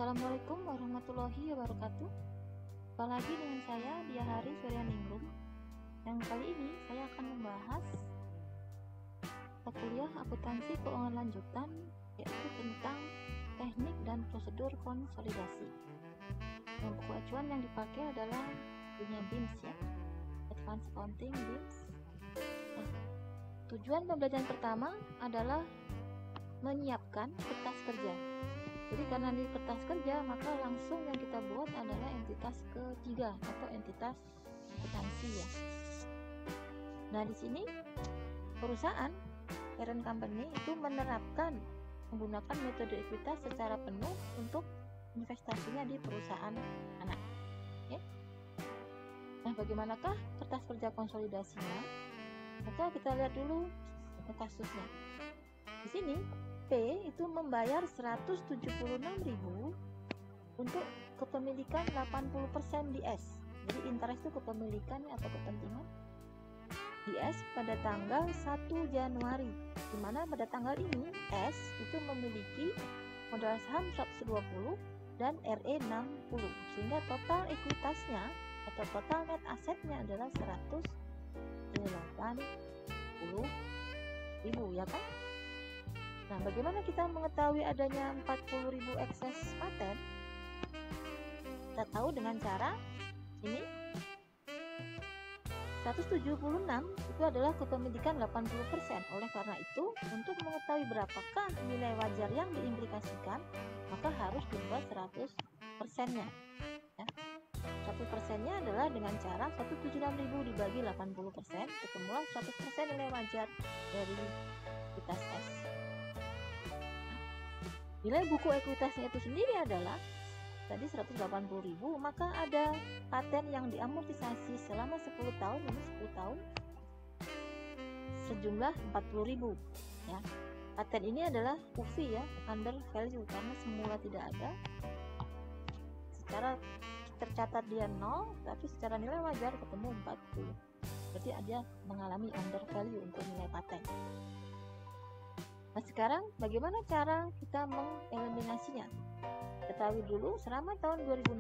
Assalamualaikum warahmatullahi wabarakatuh. Jumpa lagi dengan saya Dia Hari Suryaningrum. Yang kali ini saya akan membahas mata kuliah akuntansi keuangan lanjutan, yaitu tentang teknik dan prosedur konsolidasi. Yang buku acuan yang dipakai adalah punya BIMS ya, Advanced Accounting BIMS. Tujuan pembelajaran pertama adalah menyiapkan kertas kerja. Jadi karena di kertas kerja, maka langsung yang kita buat adalah entitas ketiga atau entitas akuntansi ya. Nah, di sini perusahaan parent company itu menerapkan menggunakan metode ekuitas secara penuh untuk investasinya di perusahaan anak. Ya. Nah, bagaimanakah kertas kerja konsolidasinya? Maka kita lihat dulu kasusnya. Di sini P itu membayar 176.000 untuk kepemilikan 80% di S. Jadi interest itu kepemilikan atau kepentingan di S pada tanggal 1 Januari. Di mana pada tanggal ini S itu memiliki modal saham 120 dan RE 60. Sehingga total ekuitasnya atau total net asetnya adalah 180.000 ya kan? Nah, bagaimana kita mengetahui adanya 40.000 ekses paten? Kita tahu dengan cara ini 176 itu adalah kepemilikan 80%. Oleh karena itu, untuk mengetahui berapakah nilai wajar yang diimplikasikan, maka harus dibuat 100%-nya. Ya. 100%-nya adalah dengan cara 176.000 dibagi 80%, ketemulah 100% nilai wajar dari ekuitas S. Nilai buku ekuitasnya itu sendiri adalah tadi 180.000, maka ada paten yang diamortisasi selama 10 tahun, ini 10 tahun sejumlah 40.000 ya. Paten ini adalah UV ya, under value, karena semula tidak ada. Secara tercatat dia 0, tapi secara nilai wajar ketemu 40. Berarti dia mengalami under value untuk nilai paten. Nah, sekarang bagaimana cara kita mengeliminasinya? Ketahui dulu, selama tahun 2016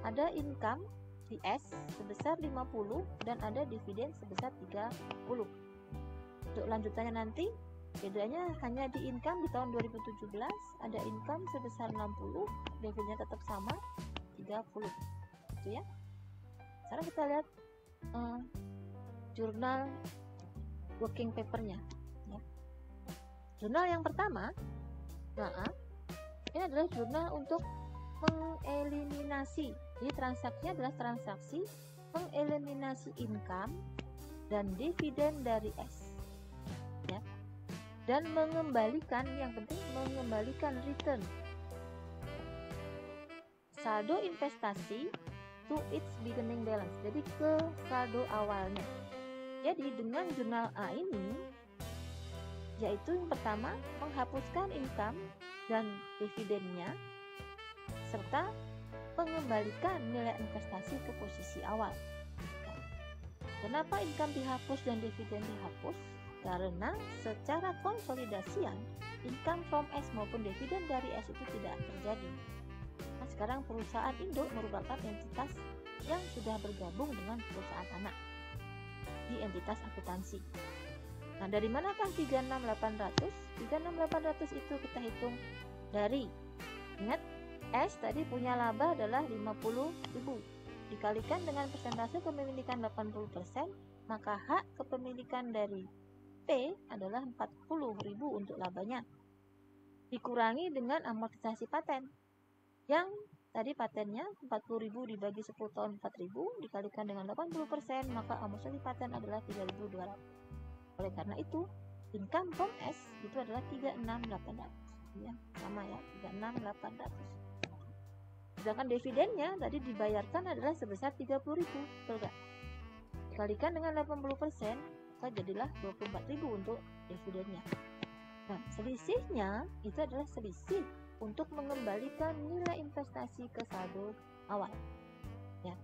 ada income di S sebesar 50 dan ada dividen sebesar 30. Untuk lanjutannya nanti, bedanya hanya di income di tahun 2017 ada income sebesar 60, dividennya tetap sama 30. Itu ya. Sekarang kita lihat jurnal working paper-nya. Jurnal yang pertama, ini adalah jurnal untuk mengeliminasi. Jadi transaksinya adalah transaksi mengeliminasi income dan dividen dari S, ya. Dan mengembalikan, yang penting mengembalikan return saldo investasi to its beginning balance. Jadi ke saldo awalnya. Jadi dengan jurnal A ini, yaitu yang pertama menghapuskan income dan dividennya serta mengembalikan nilai investasi ke posisi awal. Kenapa income dihapus dan dividen dihapus? Karena secara konsolidasian income from S maupun dividen dari S itu tidak terjadi. Nah, sekarang perusahaan induk merupakan entitas yang sudah bergabung dengan perusahaan anak di entitas akuntansi. Nah, dari manakah 36.800? 36.800 itu kita hitung dari, ingat S tadi punya laba adalah 50.000 dikalikan dengan persentase kepemilikan 80%, maka hak kepemilikan dari P adalah 40.000 untuk labanya, dikurangi dengan amortisasi paten yang tadi patennya 40.000 dibagi 10 tahun 4.000 dikalikan dengan 80%, maka amortisasi paten adalah 3.200. Oleh karena itu, income from S itu adalah 36.800. Ya, sama ya, 36.800. Sedangkan dividennya tadi dibayarkan adalah sebesar 30.000, betul gak? Dikalikan dengan 80%, maka jadilah 24.000 untuk dividennya. Nah, selisihnya itu adalah selisih untuk mengembalikan nilai investasi ke saldo awal. Ya.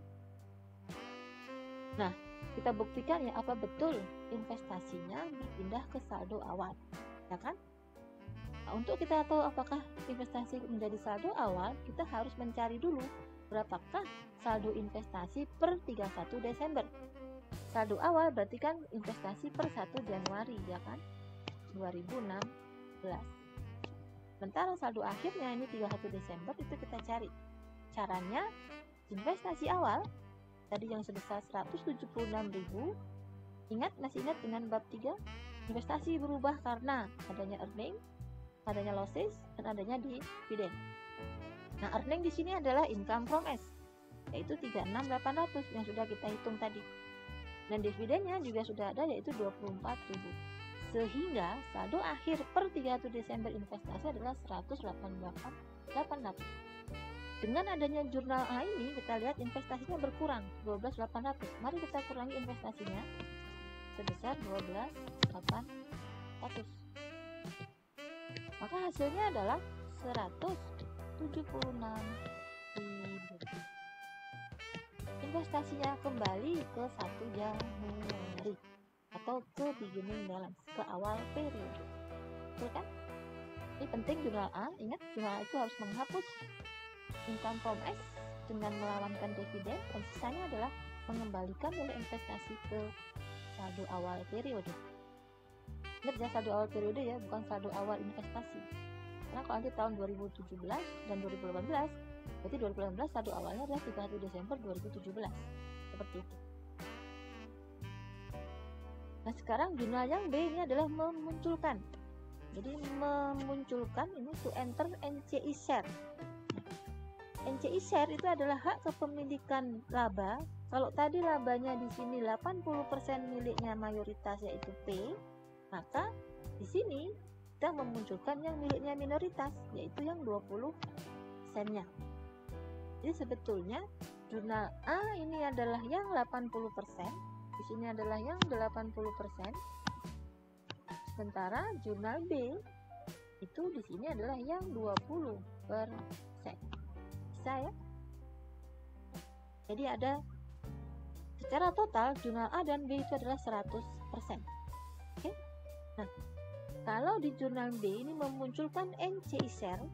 Nah, kita buktikan ya apa betul investasinya berpindah ke saldo awal, ya kan? Nah, untuk kita tahu apakah investasi menjadi saldo awal, kita harus mencari dulu berapakah saldo investasi per 31 Desember. Saldo awal berarti kan investasi per 1 Januari, ya kan? 2016. Sementara saldo akhirnya ini 31 Desember, itu kita cari. Caranya, investasi awal tadi yang sebesar 176.000, masih ingat dengan bab 3? Investasi berubah karena adanya earning, adanya losses, dan adanya dividen. Nah, earning di sini adalah income from S, yaitu 36.800 yang sudah kita hitung tadi. Dan dividennya juga sudah ada, yaitu 24.000. Sehingga saldo akhir per 31 Desember investasi adalah 188.800. Dengan adanya jurnal A ini, kita lihat investasinya berkurang 12.800. Mari kita kurangi investasinya sebesar 12.800. Maka hasilnya adalah 176.000. Investasinya kembali ke 1 Januari atau ke beginning balance, ke awal periode. Betul kan? Ini penting jurnal A. Ingat, jurnal A itu harus menghapus income from S dengan melawankan dividen, dan sisanya adalah mengembalikan nilai investasi ke saldo awal periode. Ingat ya, saldo awal periode ya, bukan saldo awal investasi. Karena kalau nanti tahun 2017 dan 2018, berarti 2018 saldo awalnya adalah 31 Desember 2017. Seperti itu. Nah, sekarang jurnal yang B ini adalah memunculkan. Jadi memunculkan ini to enter NCI share. NCI share itu adalah hak kepemilikan laba. Kalau tadi labanya di sini 80% miliknya mayoritas yaitu P, maka di sini kita memunculkan yang miliknya minoritas yaitu yang 20%-nya. Jadi sebetulnya jurnal A ini adalah yang 80%, di sini adalah yang 80%. Sementara jurnal B itu di sini adalah yang 20%. Bisa ya? Jadi ada secara total jurnal A dan B itu adalah 100%. Oke? Nah, kalau di jurnal B ini memunculkan NCI share.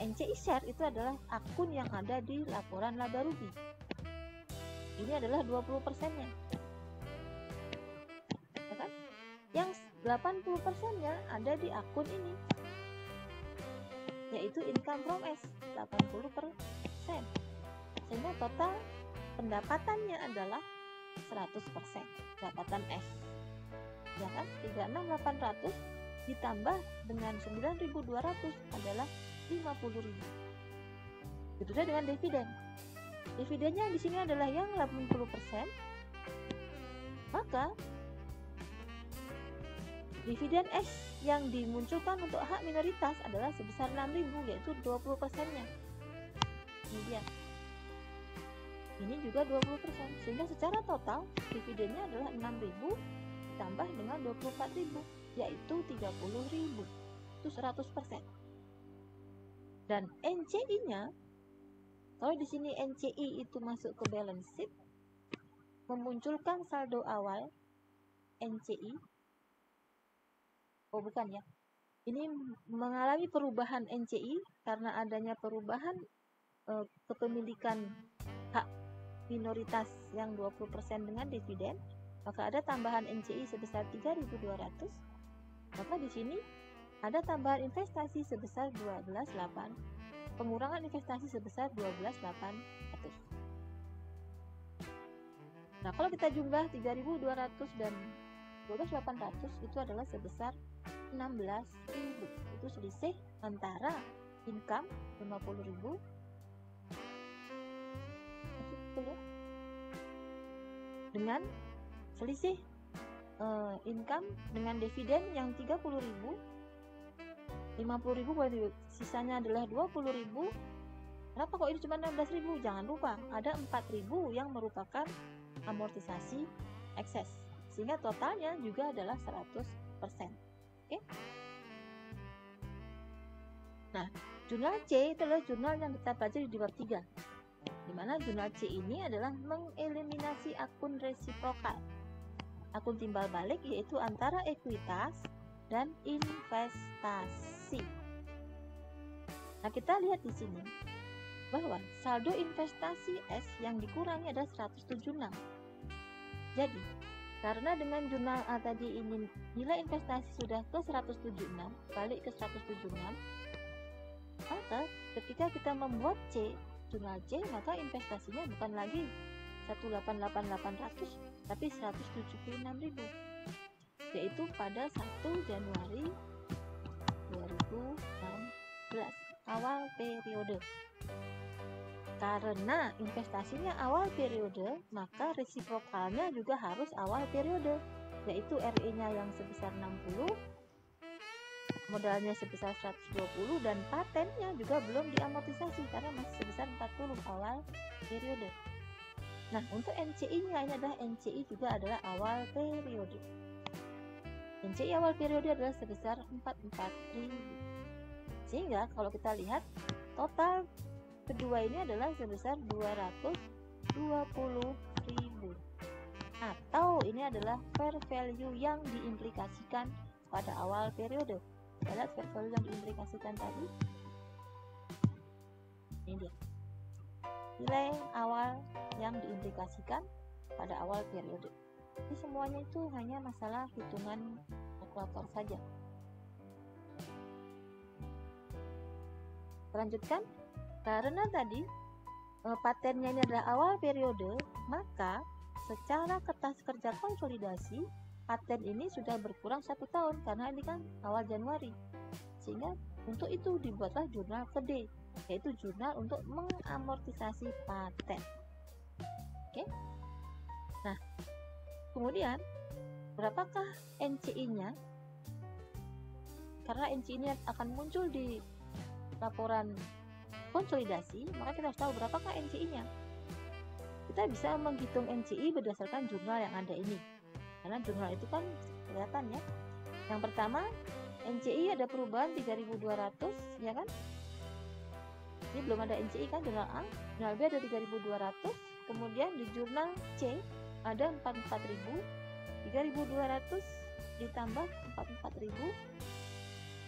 NCI share itu adalah akun yang ada di laporan laba rugi. Ini adalah 20%-nya. Ya kan? Yang 80%-nya ada di akun ini, yaitu income from S, 80%. Sehingga total pendapatannya adalah 100%, pendapatan S. Ya kan? 36.800 ditambah dengan 9.200 adalah 50.000. Begitu juga dengan dividen. Dividennya di sini adalah yang 80%. Maka dividen S yang dimunculkan untuk hak minoritas adalah sebesar 6.000, yaitu 20%-nya. Ini dia. Ini juga 20%. Sehingga secara total dividennya adalah 6.000 ditambah dengan 24.000, yaitu 30.000. Itu 100%. Dan NCI-nya, kalau di sini NCI itu masuk ke balance sheet, memunculkan saldo awal NCI. Oh, bukan ya. Ini mengalami perubahan NCI karena adanya perubahan kepemilikan hak minoritas yang 20% dengan dividen, maka ada tambahan NCI sebesar 3.200. Maka di sini ada tambahan investasi sebesar 12.800, pengurangan investasi sebesar 12.800. Nah, kalau kita jumlah 3.200 dan 12.800 itu adalah sebesar 16.000. Itu selisih antara income 50.000 dengan selisih income dengan dividen yang 30.000. 50.000 sisanya adalah 20.000. Kenapa kok ini cuma 16.000? Jangan lupa ada 4.000 yang merupakan amortisasi ekses, sehingga totalnya juga adalah 100%. Oke? Nah, jurnal C itu adalah jurnal yang kita pelajari di bab 3, di mana jurnal C ini adalah mengeliminasi akun resiprokal, akun timbal balik, yaitu antara ekuitas dan investasi. Nah, kita lihat di sini bahwa saldo investasi S yang dikurangi adalah 176. Jadi, karena dengan jurnal A tadi ini nilai investasi sudah ke 176, balik ke 176, maka ketika kita membuat C, jurnal C, maka investasinya bukan lagi 188.800 tapi 176.000, yaitu pada 1 Januari 2016 awal periode. Karena investasinya awal periode, maka resiprokalnya juga harus awal periode, yaitu RE-nya yang sebesar 60, modalnya sebesar 120, dan patennya juga belum diamortisasi karena masih sebesar 40 awal periode. Nah, untuk NCI-nya ini adalah NCI juga adalah awal periode. NCI awal periode adalah sebesar 44.000. Sehingga kalau kita lihat total kedua ini adalah sebesar 220.000, atau ini adalah fair value yang diimplikasikan pada awal periode. Kita lihat fair value yang diimplikasikan tadi, ini dia nilai awal yang diimplikasikan pada awal periode. Jadi semuanya itu hanya masalah hitungan kalkulator saja. Lanjutkan. Karena tadi patennya ini adalah awal periode, maka secara kertas kerja konsolidasi paten ini sudah berkurang 1 tahun karena ini kan awal Januari. Sehingga untuk itu dibuatlah jurnal ke D, yaitu jurnal untuk mengamortisasi paten. Oke. Nah, kemudian berapakah NCI-nya? Karena NCI ini akan muncul di laporan konsolidasi, maka kita harus tahu berapakah NCI-nya. Kita bisa menghitung NCI berdasarkan jurnal yang ada ini, karena jurnal itu kan kelihatan ya. Yang pertama, NCI ada perubahan 3.200, ya kan? Ini belum ada NCI kan, jurnal A. Jurnal B ada 3.200, kemudian di jurnal C ada 44.000, 3.200 ditambah 44.000,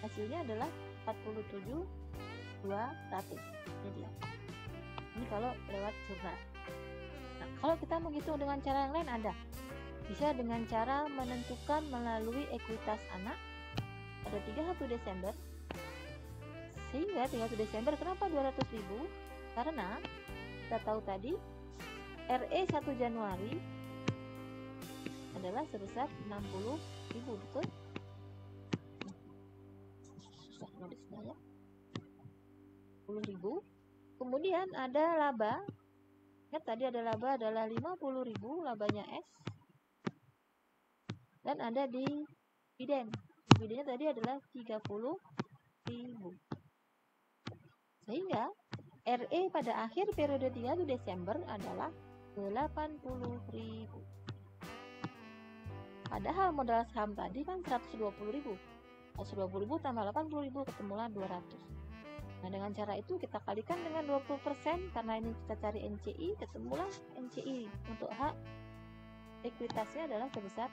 hasilnya adalah 47.200. Ini dia. Ini kalau lewat jurnal. Nah, kalau kita menghitung dengan cara yang lain ada. Bisa dengan cara menentukan melalui ekuitas anak pada 31 Desember. Sehingga 31 Desember kenapa 200.000? Karena kita tahu tadi RE 1 Januari adalah sebesar 60.000, betul? Susah nulisnya ya. 10.000. Kemudian ada laba. Ingat tadi ada laba adalah 50.000, labanya S. Dan ada dividen. Dividennya tadi adalah 30.000. Sehingga RE pada akhir periode 31 Desember adalah 80.000. Padahal modal saham tadi kan 120.000. 120.000 tambah 80.000 ketemulah 200. Nah, dengan cara itu kita kalikan dengan 20%, karena ini kita cari NCI, ketemulah NCI untuk hak ekuitasnya adalah sebesar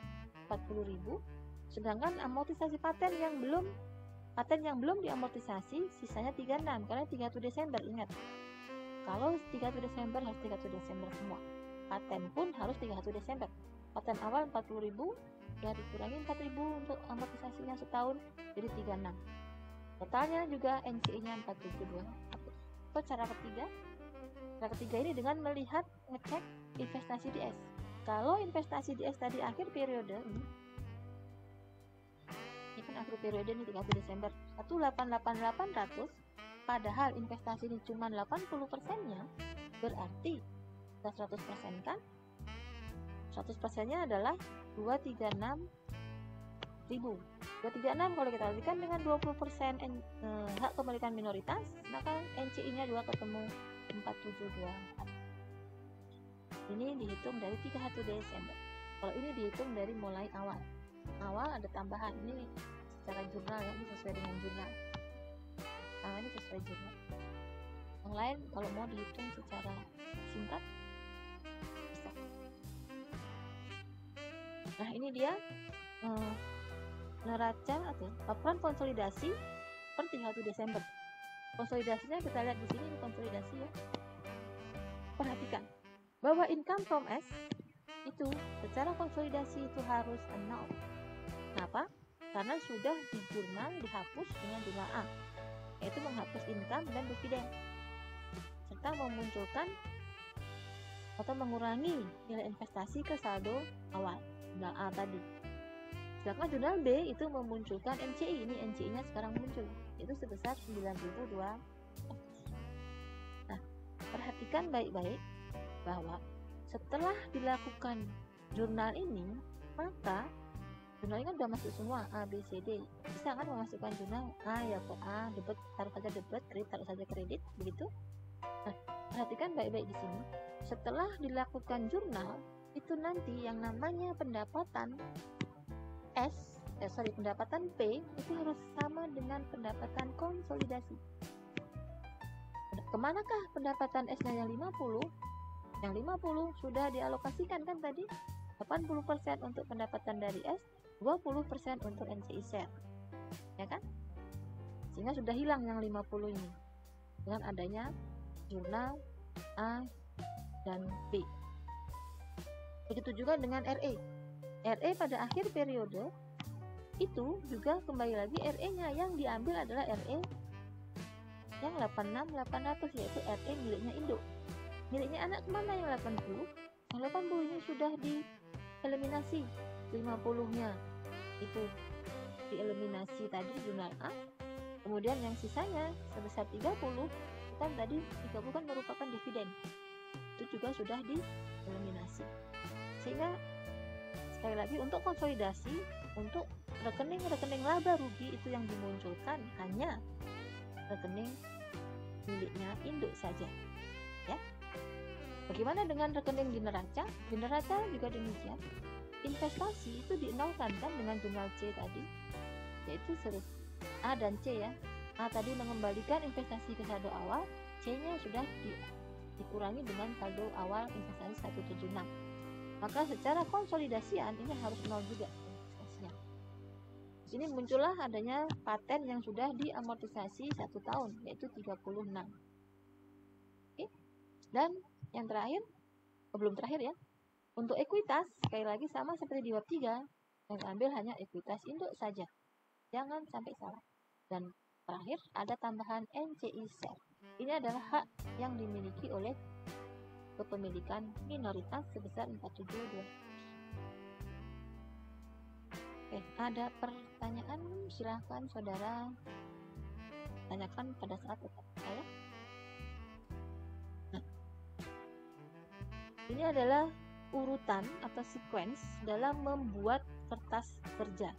40.000. Sedangkan amortisasi paten yang belum diamortisasi sisanya 36, karena 31 Desember, ingat. Kalau 31 Desember harus 31 Desember semua. Paten pun harus 31 Desember. Paten awal 40.000, ya dikurangi 4.000 untuk amortisasinya setahun, jadi 36. Totalnya juga NCI-nya 47.200. Atau cara ketiga? Cara ketiga ini dengan melihat ngecek investasi di S. Kalau investasi di S tadi akhir periode ini kan akhir periode ini 31 Desember 188.800, padahal investasi ini cuma 80%-nya, berarti kita 100% kan? 100%-nya adalah 236.000. 236 kalau kita kalikan dengan 20% hak kepemilikan minoritas, maka NCI-nya juga ketemu 472. Ini dihitung dari 31 Desember. Kalau ini dihitung dari mulai awal. Awal ada tambahan, ini secara jurnal ya, ini sesuai dengan jurnal. Nah, ini sesuai jurnal. Yang lain kalau mau dihitung secara singkat bisa. Nah, ini dia neraca atau laporan konsolidasi per 31 Desember. Konsolidasinya kita lihat di sini, konsolidasi ya. Perhatikan bahwa income from S itu secara konsolidasi itu harus 0. Kenapa? Karena sudah di jurnal dihapus dengan jurnal A, yaitu menghapus income dan dividen, serta memunculkan atau mengurangi nilai investasi ke saldo awal, jurnal A tadi. Sedangkan jurnal B itu memunculkan NCI, ini NCI-nya sekarang muncul, itu sebesar 9.200. Nah, perhatikan baik-baik bahwa setelah dilakukan jurnal ini, maka jurnal ini kan sudah masuk semua A, B, C, D. Bisa kan memasukkan jurnal A ya ke A, debit taruh saja debit, kredit taruh saja kredit, begitu. Nah, perhatikan baik-baik di sini. Setelah dilakukan jurnal, itu nanti yang namanya pendapatan pendapatan P itu harus sama dengan pendapatan konsolidasi. Kemanakah pendapatan S-nya yang 50? Yang 50 sudah dialokasikan kan tadi? 80% untuk pendapatan dari S, 20% untuk NCI share. Ya kan? Sehingga sudah hilang yang 50 ini dengan adanya jurnal A dan B. Begitu juga dengan RE. RE pada akhir periode itu juga kembali lagi RE-nya yang diambil adalah RE yang 86.800, yaitu RE miliknya induk. Miliknya anak kemana yang 80? Yang 80 ini sudah dieliminasi, 50-nya itu dieliminasi tadi jurnal A. Kemudian yang sisanya sebesar 30, kan tadi 30 kan merupakan dividen, itu juga sudah dieliminasi. Sehingga sekali lagi untuk konsolidasi, untuk rekening-rekening laba rugi itu yang dimunculkan hanya rekening miliknya induk saja, ya. Bagaimana dengan rekening di neraca? Di neraca juga demikian. Investasi itu dinolkan kan dengan jurnal C tadi, yaitu A dan C ya. A tadi mengembalikan investasi ke saldo awal, C-nya sudah dikurangi dengan saldo awal investasi 176. Maka secara konsolidasian ini harus 0 juga investasinya. Di sini muncullah adanya paten yang sudah diamortisasi 1 tahun, yaitu 36. Oke. Dan yang terakhir, belum terakhir ya, untuk ekuitas sekali lagi sama seperti di bab 3, yang ambil hanya ekuitas induk saja, jangan sampai salah. Dan terakhir ada tambahan NCI share. Ini adalah hak yang dimiliki oleh kepemilikan minoritas sebesar 472. Oke, ada pertanyaan? Silahkan saudara tanyakan pada saat tetap saya. Nah, ini adalah urutan atau sequence dalam membuat kertas kerja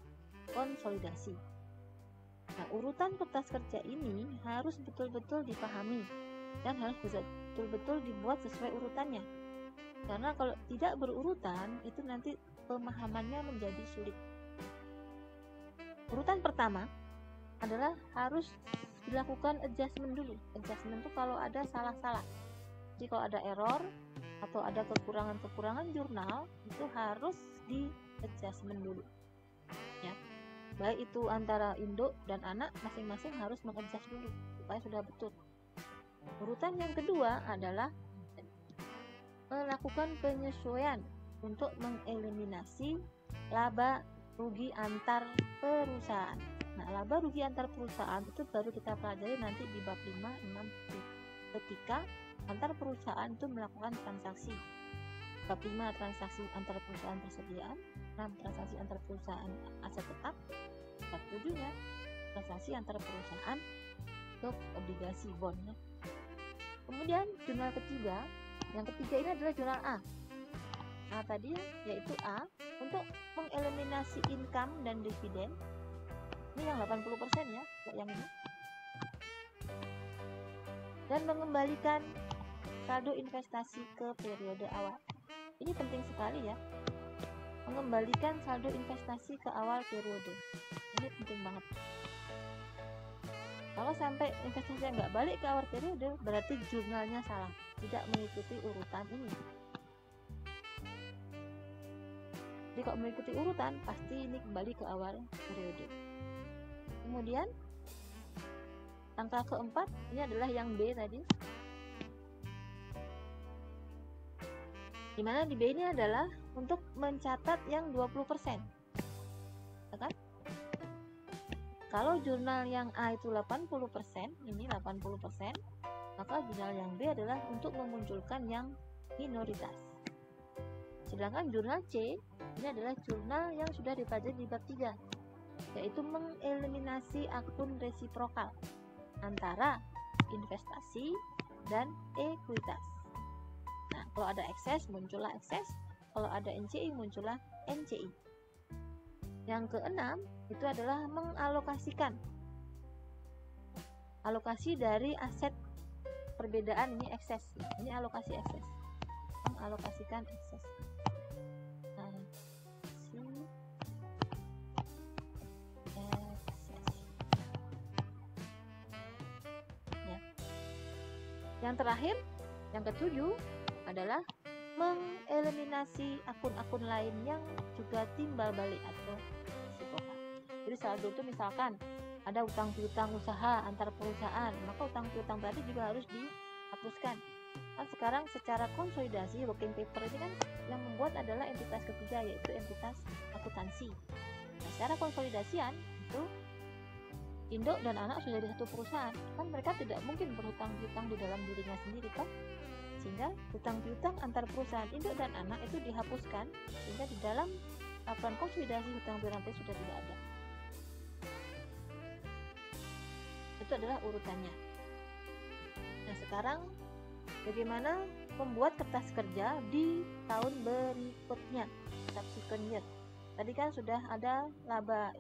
konsolidasi. Nah, urutan kertas kerja ini harus betul-betul dipahami dan harus betul-betul dibuat sesuai urutannya. Karena kalau tidak berurutan, itu nanti pemahamannya menjadi sulit. Urutan pertama adalah harus dilakukan adjustment dulu. Adjustment itu kalau ada salah-salah. Jadi kalau ada error atau ada kekurangan-kekurangan jurnal, itu harus di adjustment dulu. Ya. Baik itu antara induk dan anak, masing-masing harus mengadjust dulu supaya sudah betul. Urutan yang kedua adalah melakukan penyesuaian untuk mengeliminasi laba rugi antar perusahaan. Nah, laba rugi antar perusahaan itu baru kita pelajari nanti di bab 5, 6, ketika antar perusahaan itu melakukan transaksi. Bab 5 transaksi antar perusahaan persediaan, 6 transaksi antar perusahaan aset tetap, bab 7-nya transaksi antar perusahaan ke obligasi bond. Kemudian jurnal ketiga, yang ketiga ini adalah jurnal A. A tadi yaitu A untuk mengeliminasi income dan dividen. Ini yang 80% ya, yang ini. Dan mengembalikan saldo investasi ke periode awal. Ini penting sekali ya. Mengembalikan saldo investasi ke awal periode. Ini penting banget. Kalau sampai investasinya nggak balik ke awal periode, berarti jurnalnya salah, tidak mengikuti urutan ini. Jadi kalau mengikuti urutan pasti ini kembali ke awal periode. Kemudian angka keempat ini adalah yang B tadi, dimana di B ini adalah untuk mencatat yang 20%, ya kan? Kalau jurnal yang A itu 80%, ini 80%, maka jurnal yang B adalah untuk memunculkan yang minoritas. Sedangkan jurnal C ini adalah jurnal yang sudah dipelajari di bab 3, yaitu mengeliminasi akun resiprokal antara investasi dan ekuitas. Nah, kalau ada ekses muncullah ekses, kalau ada NCI muncullah NCI. Yang keenam itu adalah mengalokasikan. Alokasi dari aset perbedaan, ini ekses, ini alokasi ekses. Mengalokasikan ekses. Yang terakhir, yang ketujuh adalah mengeliminasi akun-akun lain yang juga timbal balik atau resiprokal. Jadi saldo itu misalkan ada utang piutang usaha antar perusahaan, maka utang piutang tadi juga harus dihapuskan. Kan sekarang secara konsolidasi working paper ini kan yang membuat adalah entitas ketiga, yaitu entitas akuntansi. Nah, secara konsolidasian itu induk dan anak sudah di satu perusahaan, kan mereka tidak mungkin berhutang piutang di dalam dirinya sendiri, kan? Sehingga hutang piutang antar perusahaan induk dan anak itu dihapuskan, sehingga di dalam laporan konsolidasi hutang piutang sudah tidak ada. Itu adalah urutannya. Nah, sekarang bagaimana membuat kertas kerja di tahun berikutnya, subsequent year. Tadi kan sudah ada laba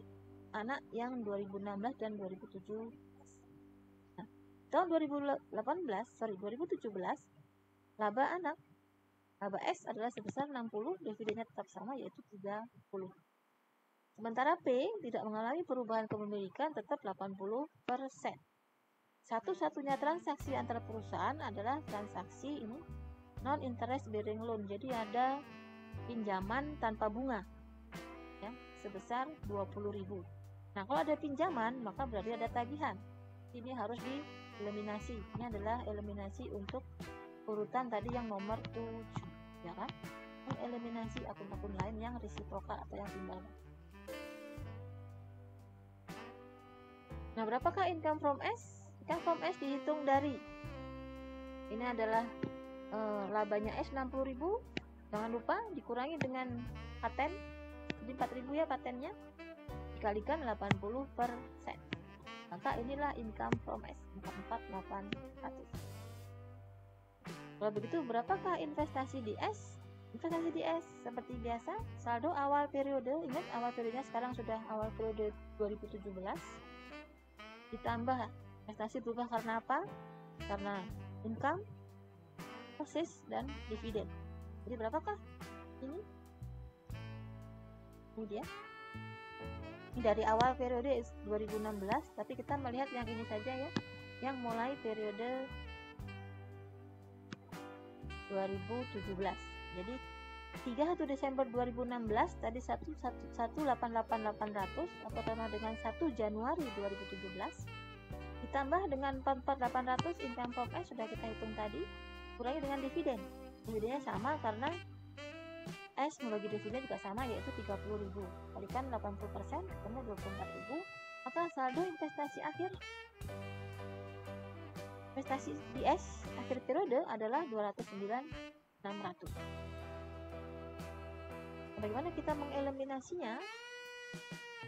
anak yang 2016 dan 2017. Nah, tahun 2017, laba anak, laba S adalah sebesar 60, dividennya tetap sama yaitu 30. Sementara P tidak mengalami perubahan kepemilikan, tetap 80%. Satu-satunya transaksi antara perusahaan adalah transaksi ini non interest bearing loan. Jadi ada pinjaman tanpa bunga, ya, sebesar 20.000. Nah, kalau ada pinjaman, maka berarti ada tagihan. Ini harus dieliminasi. Ini adalah eliminasi untuk urutan tadi yang nomor 7, ya kan? Mengeliminasi akun-akun lain yang resiprokal atau yang timbal. Nah, berapakah income from S? Income from S dihitung dari, ini adalah labanya S 60.000. Jangan lupa dikurangi dengan paten. Jadi 4.000 ya patennya, dikalikan 80%. Maka inilah income from S, 44.800. Kalau begitu, berapakah investasi di S? Investasi di S seperti biasa, saldo awal periode. Ingat, awal periodenya sekarang sudah awal periode 2017. Ditambah investasi berubah karena apa? Karena income, basis, dan dividen. Jadi berapakah ini? Ini dia. Ini dari awal periode 2016, tapi kita melihat yang ini saja ya, yang mulai periode 2017. Jadi 31 Desember 2016 tadi 188.800 atau sama dengan 1 Januari 2017 ditambah dengan 44.800 income from S sudah kita hitung tadi, kurangi dengan dividen. Dividennya sama karena S membagi dividen juga sama, yaitu 30.000. Kalikan 80%, ketemu 24.000. Maka saldo investasi akhir, investasi di S akhir periode adalah 209.600. Bagaimana kita mengeliminasinya?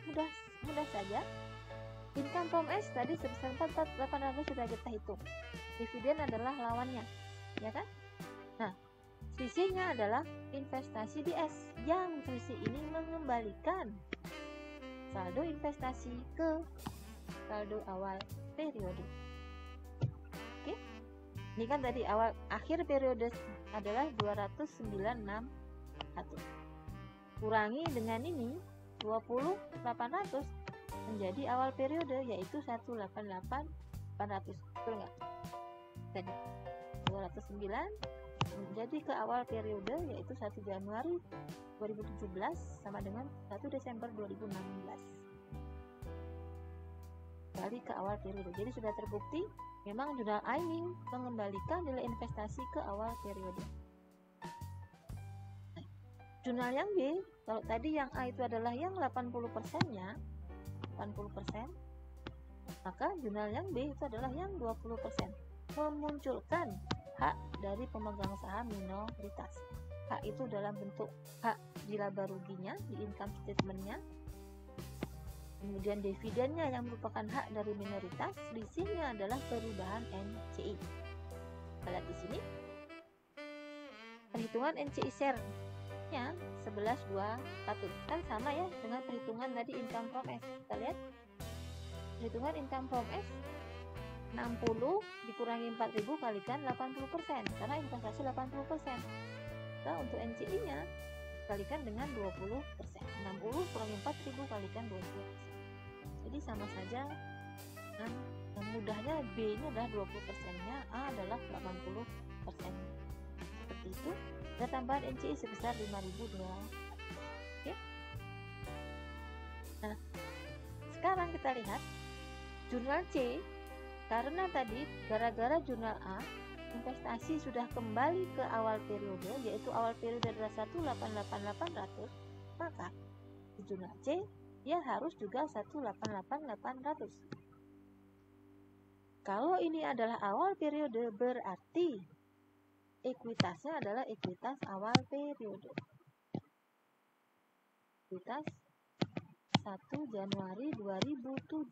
Mudah saja. Income from S tadi sebesar 44.800 sudah kita hitung. Dividen adalah lawannya, ya kan? Nah, selisihnya adalah investasi di S, yang selisih ini mengembalikan saldo investasi ke saldo awal periode. Oke, ini kan tadi akhir periode adalah 209.600. Kurangi dengan ini 20.800 menjadi awal periode, yaitu 188.800. Betul nggak? tadi 209 menjadi ke awal periode yaitu 1 Januari 2017 sama dengan 1 Desember 2016 kali ke awal periode. Jadi sudah terbukti memang jurnal A ini mengembalikan nilai investasi ke awal periode. Jurnal yang B, kalau tadi yang A itu adalah yang 80%-nya 80%, maka jurnal yang B itu adalah yang 20%, memunculkan hak dari pemegang saham minoritas. Hak itu dalam bentuk hak di laba ruginya, di income statement-nya, kemudian dividennya yang merupakan hak dari minoritas, selisihnya adalah perubahan NCI. Kita lihat di sini perhitungan NCI share-nya 1121 kan sama ya dengan perhitungan tadi income from S. Kita lihat perhitungan income from S 60 dikurangi 4000 kalikan 80% karena investasi 80%. Nah, untuk NCI-nya kalikan dengan 20%. 60 kurangi 4000 kalikan 20%. Jadi sama saja dengan yang mudahnya B ini adalah 20%-nya, A adalah 80%. Seperti itu. Ada tambahan NCI sebesar 5.200. Oke. Nah, sekarang kita lihat jurnal C. Karena tadi gara-gara jurnal A investasi sudah kembali ke awal periode, yaitu awal periode adalah 188.800, maka di jurnal C dia harus juga 188.800. Kalau ini adalah awal periode, berarti ekuitasnya adalah ekuitas awal periode. Ekuitas 1 Januari 2017.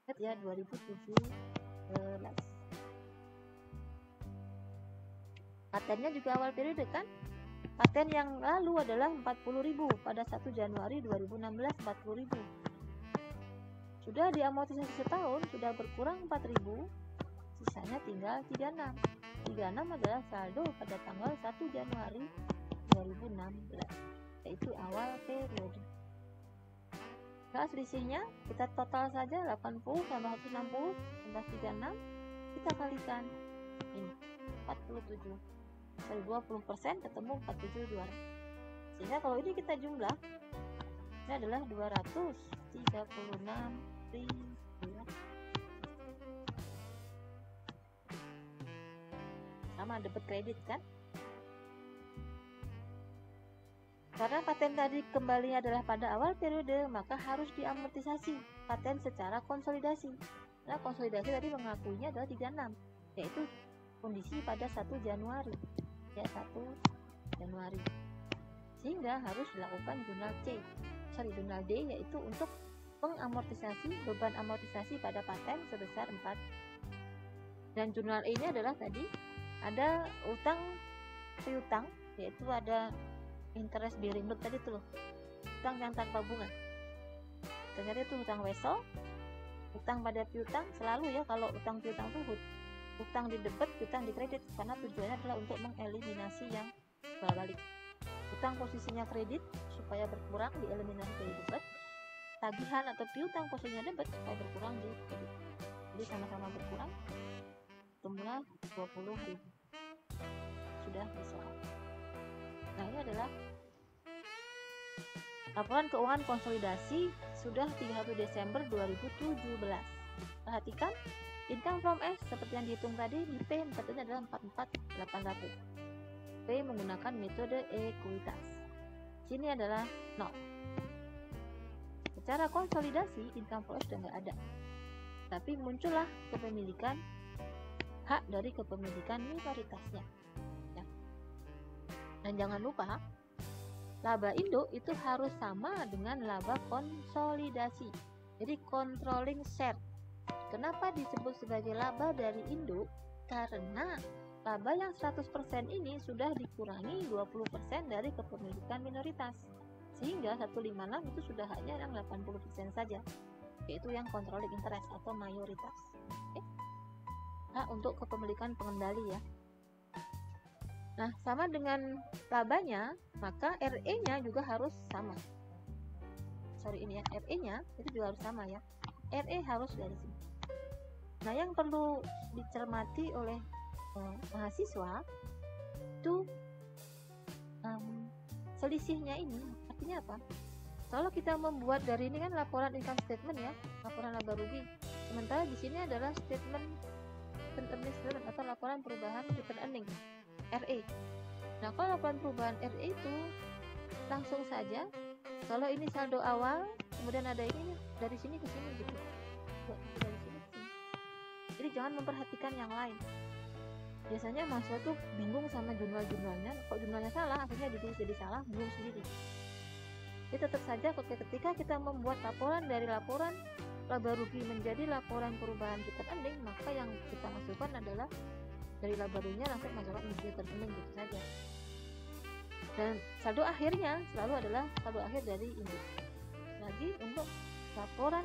Lihat ya, 2017. Patennya juga awal periode kan? Paten yang lalu adalah 40.000 pada 1 Januari 2016, 40.000. Sudah diamortisasi setahun, sudah berkurang 4.000, sisanya tinggal 36. 36 adalah saldo pada tanggal 1 Januari 2016, yaitu awal periode. Nah, selisihnya kita total saja 80 tambah 160 tambah 36, kita kalikan ini 47. Dari 20% ketemu 47.200. Sehingga kalau ini kita jumlah, ini adalah 236.000. Sama debit kredit kan? Karena paten tadi kembalinya adalah pada awal periode, maka harus diamortisasi paten secara konsolidasi. Nah, konsolidasi tadi mengakuinya adalah 36, yaitu kondisi pada 1 Januari. Ya, 1 Januari. Sehingga harus dilakukan jurnal jurnal D, yaitu untuk pengamortisasi beban amortisasi pada paten sebesar 4. Dan jurnal E ini adalah tadi ada utang piutang, yaitu ada interest bearing note tadi tuh, utang yang tanpa bunga. Ternyata itu utang wesel, utang pada piutang selalu ya, kalau utang piutang tuh utang di debit, utang di kredit, karena tujuannya adalah untuk mengeliminasi yang balik. Utang posisinya kredit supaya berkurang, dieliminasi dari debit. Tagihan atau piutang posisinya debit supaya berkurang di kredit. Jadi sama-sama berkurang, jumlah 20.000 sudah bisa. Nah, ini adalah laporan keuangan konsolidasi sudah 31 Desember 2017. Perhatikan, income from S seperti yang dihitung tadi di P metodenya adalah 44.800. P menggunakan metode ekuitas. Sini adalah 0. Secara konsolidasi income from S sudah nggak ada. Tapi muncullah kepemilikan, hak dari kepemilikan minoritasnya. Ya. Dan jangan lupa, laba Indo itu harus sama dengan laba konsolidasi. Jadi controlling share. Kenapa disebut sebagai laba dari Indo? Karena laba yang 100% ini sudah dikurangi 20% dari kepemilikan minoritas. Sehingga 156 itu sudah hanya yang 80% saja, yaitu yang controlling interest atau mayoritas. Oke. Nah, untuk kepemilikan pengendali ya. Nah, sama dengan labanya, maka RE-nya juga harus sama. RE-nya itu juga harus sama ya. RE harus dari sini. Nah, yang perlu dicermati oleh mahasiswa itu selisihnya ini artinya apa? Kalau kita membuat dari ini kan laporan income statement ya, laporan laba rugi. Sementara di sini adalah statement earning statement atau laporan perubahan return earning (RE). Nah, kalau laporan perubahan RE itu langsung saja kalau ini saldo awal, kemudian ada ini dari sini ke sini gitu. Dari sini ke sini. Jadi jangan memperhatikan yang lain. Biasanya mahasiswa tuh bingung sama jurnal-jurnalnya, kok jurnalnya salah, akhirnya ditulis jadi salah, bingung sendiri. Jadi tetap saja ketika kita membuat laporan dari laporan laba rugi menjadi laporan perubahan return earning, maka yang kita masukkan adalah dari laba ruginya langsung masukkan menjadi return earning gitu saja. Dan saldo akhirnya selalu adalah saldo akhir dari induk. Lagi untuk laporan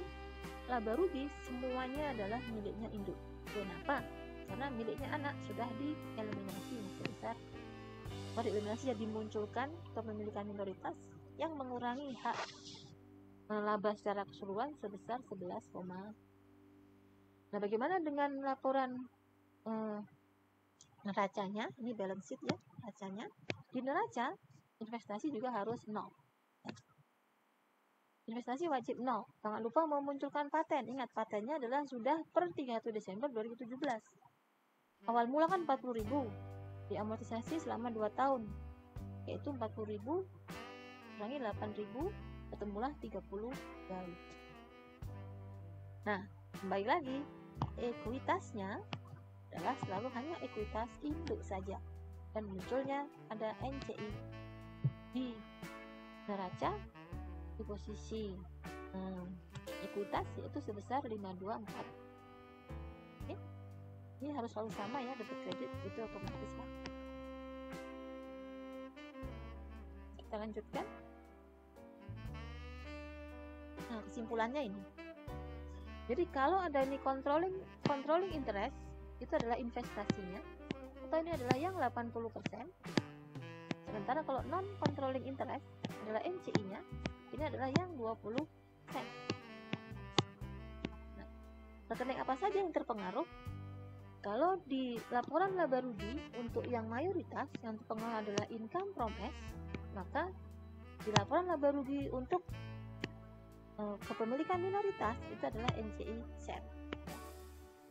laba rugi semuanya adalah miliknya induk. Kenapa? Karena miliknya anak sudah dieliminasi sebesar eliminasi yang dimunculkan kepemilikan minoritas yang mengurangi hak laba secara keseluruhan sebesar 11, nah bagaimana dengan laporan neracanya? Ini balance sheet ya, neracanya. Di neraca investasi juga harus 0. Investasi wajib 0. Jangan lupa memunculkan paten. Ingat, patennya adalah sudah per 31 Desember 2017. Awal mula kan 40.000, diamortisasi selama 2 tahun, yaitu 40.000 kurangi 8.000, ketemulah 30 kali. Nah, kembali lagi, ekuitasnya adalah selalu hanya ekuitas induk saja, dan munculnya ada NCI di neraca di posisi ekuitas yaitu sebesar 524. Ini harus selalu sama ya, debit kredit itu otomatis lah. Kita lanjutkan. Nah, kesimpulannya ini. Jadi kalau ada ini controlling interest itu adalah investasinya, atau ini adalah yang 80%. Sementara kalau non controlling interest adalah NCI-nya, ini adalah yang 20%. Nah, rekening apa saja yang terpengaruh? Kalau di laporan laba rugi untuk yang mayoritas yang terpengaruh adalah income from S, maka di laporan laba rugi untuk kepemilikan minoritas itu adalah NCI share.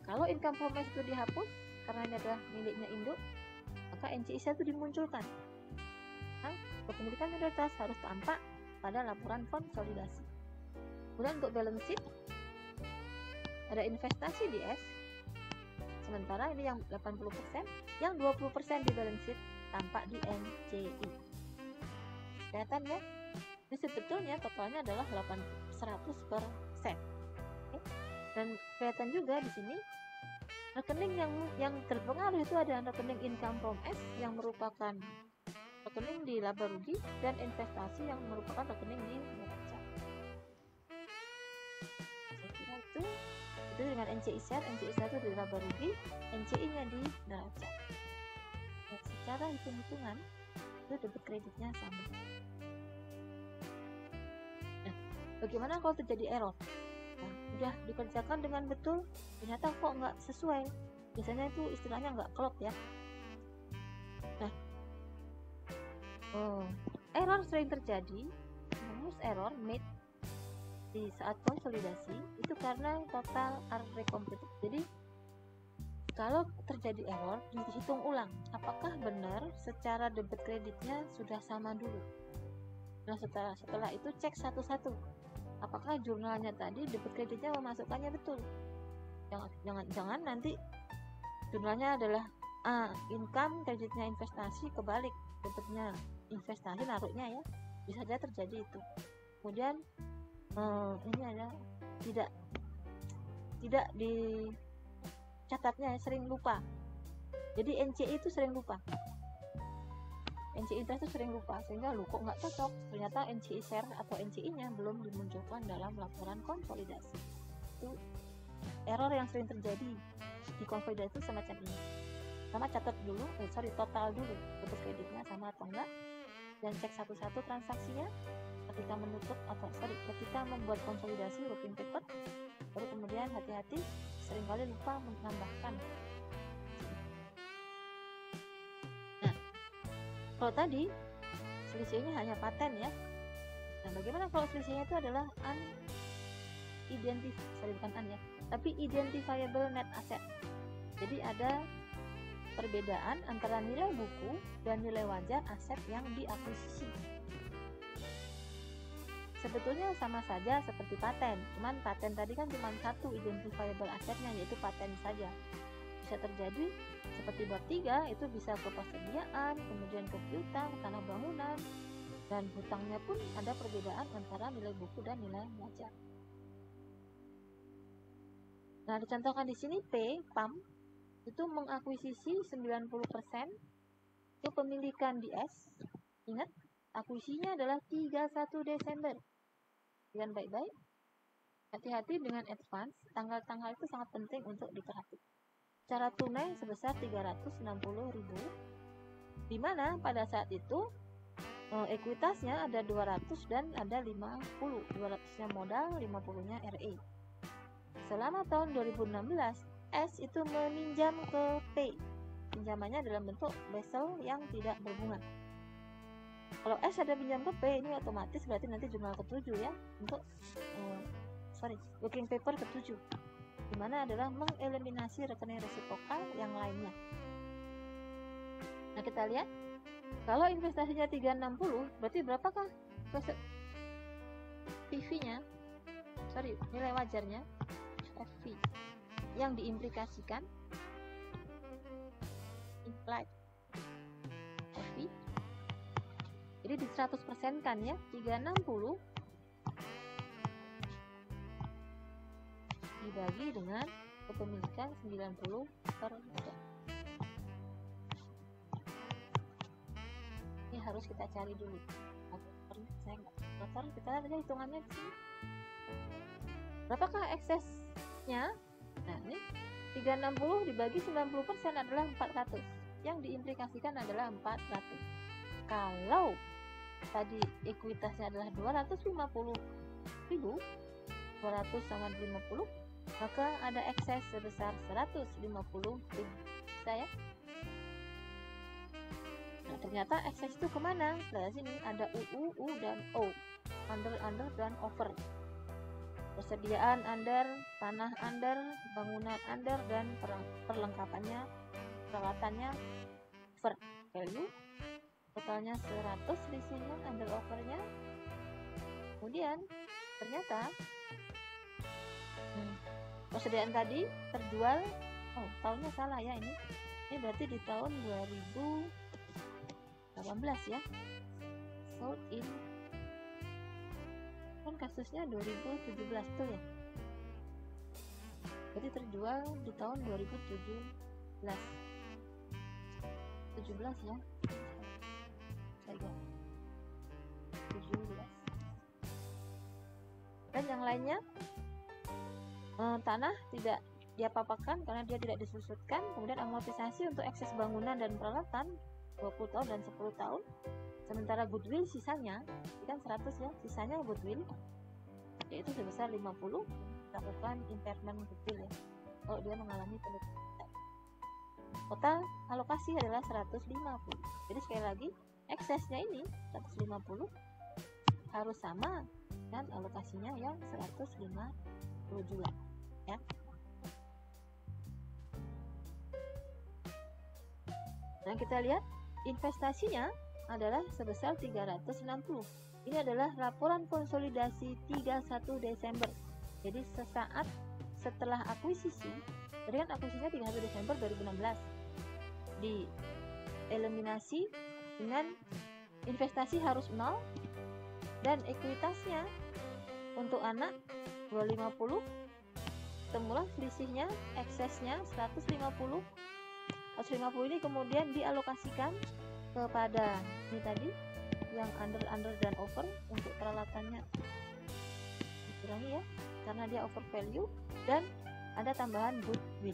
Kalau income from S itu dihapus karena ini adalah miliknya induk, maka NCI share itu dimunculkan. Nah, kepemilikan minoritas harus tampak pada laporan konsolidasi. Kemudian untuk balance sheet ada investasi di S. Sementara ini yang 80%, yang 20% di balance sheet tampak di NCI. Kelihatan ya? Jadi sebetulnya totalnya adalah 100%. Oke? Dan kelihatan juga di sini rekening yang terpengaruh itu ada rekening income from S yang merupakan rekening di laba rugi dan investasi yang merupakan rekening di neraca. Saya kira itu dengan NCI share itu di laba rugi, NCI-nya di neraca. Dan secara hitung-hitungan itu debit kreditnya sama. Nah, bagaimana kalau terjadi error? Nah, udah dikerjakan dengan betul, ternyata kok nggak sesuai. Biasanya itu istilahnya nggak klop ya. Nah, error sering terjadi, rumus error made di saat konsolidasi itu karena total are recompleted. Jadi kalau terjadi error, dihitung ulang apakah benar secara debit kreditnya sudah sama dulu. Nah, setelah itu cek satu-satu apakah jurnalnya tadi debit kreditnya memasukkannya betul. Jangan nanti jurnalnya adalah income, kreditnya investasi, kebalik, debitnya investasi, naruhnya ya, bisa saja terjadi itu. Kemudian ini ada tidak dicatatnya, sering lupa. Jadi NCI itu sering lupa, NCI interest itu sering lupa, sehingga kok nggak cocok, ternyata NCI share atau NCI-nya belum dimunculkan dalam laporan konsolidasi. Itu error yang sering terjadi di konsolidasi itu semacam ini. Sama catat dulu, total dulu debit kreditnya sama atau enggak, dan cek satu-satu transaksinya ketika menutup ketika membuat konsolidasi working paper. Baru kemudian hati-hati seringkali lupa menambahkan. Nah, kalau tadi selisihnya hanya paten ya. Nah, bagaimana kalau selisihnya itu adalah tapi identifiable net asset. Jadi ada perbedaan antara nilai buku dan nilai wajar aset yang diakuisisi. Sebetulnya sama saja seperti paten, cuman paten tadi kan cuma satu identifiable asetnya, yaitu paten saja. Bisa terjadi seperti bab 3, itu bisa ke persediaan, kemudian ke piutang, tanah bangunan, dan hutangnya pun ada perbedaan antara nilai buku dan nilai wajar. Nah, dicontohkan di sini PAM itu mengakuisisi 90% kepemilikan di S. Ingat, akuisisinya adalah 31 Desember. Lihat baik-baik. Hati-hati dengan advance, tanggal-tanggal itu sangat penting untuk diperhatikan. Secara tunai sebesar 360.000, di mana pada saat itu ekuitasnya ada 200 dan ada 50. 200-nya modal, 50-nya RE. Selama tahun 2016, S itu meminjam ke P. Pinjamannya dalam bentuk bezel yang tidak berbunga. Kalau S ada pinjam ke P, ini otomatis berarti nanti jurnal ke-7 ya, untuk working paper ke-7, dimana adalah mengeliminasi rekening resipokal yang lainnya. Nah, kita lihat kalau investasinya 360, berarti berapakah PV-nya? Nilai wajarnya FV yang diimplikasikan implied FV. Jadi di 100% kan ya, 360 dibagi dengan kepemilikan 90%. Ini harus kita cari dulu. Saya nggak kita lihat aja hitungannya di sini. Berapakah eksesnya? Nah, ini 360 dibagi 90% adalah 400. Yang diimplikasikan adalah 400. Kalau tadi ekuitasnya adalah 250.000, 200 sama 50, maka ada ekses sebesar 150.000. Bisa ya? Nah, ternyata ekses itu kemana? Nah, sini ada UU, U dan O. Under dan over. Persediaan under, tanah under, bangunan under, dan perlengkapannya, peralatannya over. Value totalnya 100, selisihnya under overnya. Kemudian ternyata persediaan tadi terjual, tahunnya salah ya, ini berarti di tahun 2018 ya, sold in, kan kasusnya 2017 tuh ya, jadi terjual di tahun 2017 ya, saja 17. Dan yang lainnya, tanah tidak diapa-apakan karena dia tidak disusutkan. Kemudian amortisasi untuk ekses bangunan dan peralatan 20 tahun dan 10 tahun. Sementara goodwill sisanya, kan 100 ya, sisanya goodwill, yaitu sebesar 50, lakukan impairment goodwill ya, kalau dia mengalami penutupan. Total alokasi adalah 150. Jadi sekali lagi, eksesnya ini 150 harus sama dan alokasinya yang 150 juta ya. Nah, kita lihat investasinya adalah sebesar 360. Ini adalah laporan konsolidasi 31 Desember. Jadi sesaat setelah akuisisi, tadi kan akuisisinya 31 Desember 2016. Dieliminasi dengan investasi harus 0 dan ekuitasnya untuk anak 250. Temulah selisihnya, eksesnya 150. 150 ini kemudian dialokasikan kepada ini tadi yang under dan over. Untuk peralatannya dikurangi ya, karena dia over value, dan ada tambahan goodwill.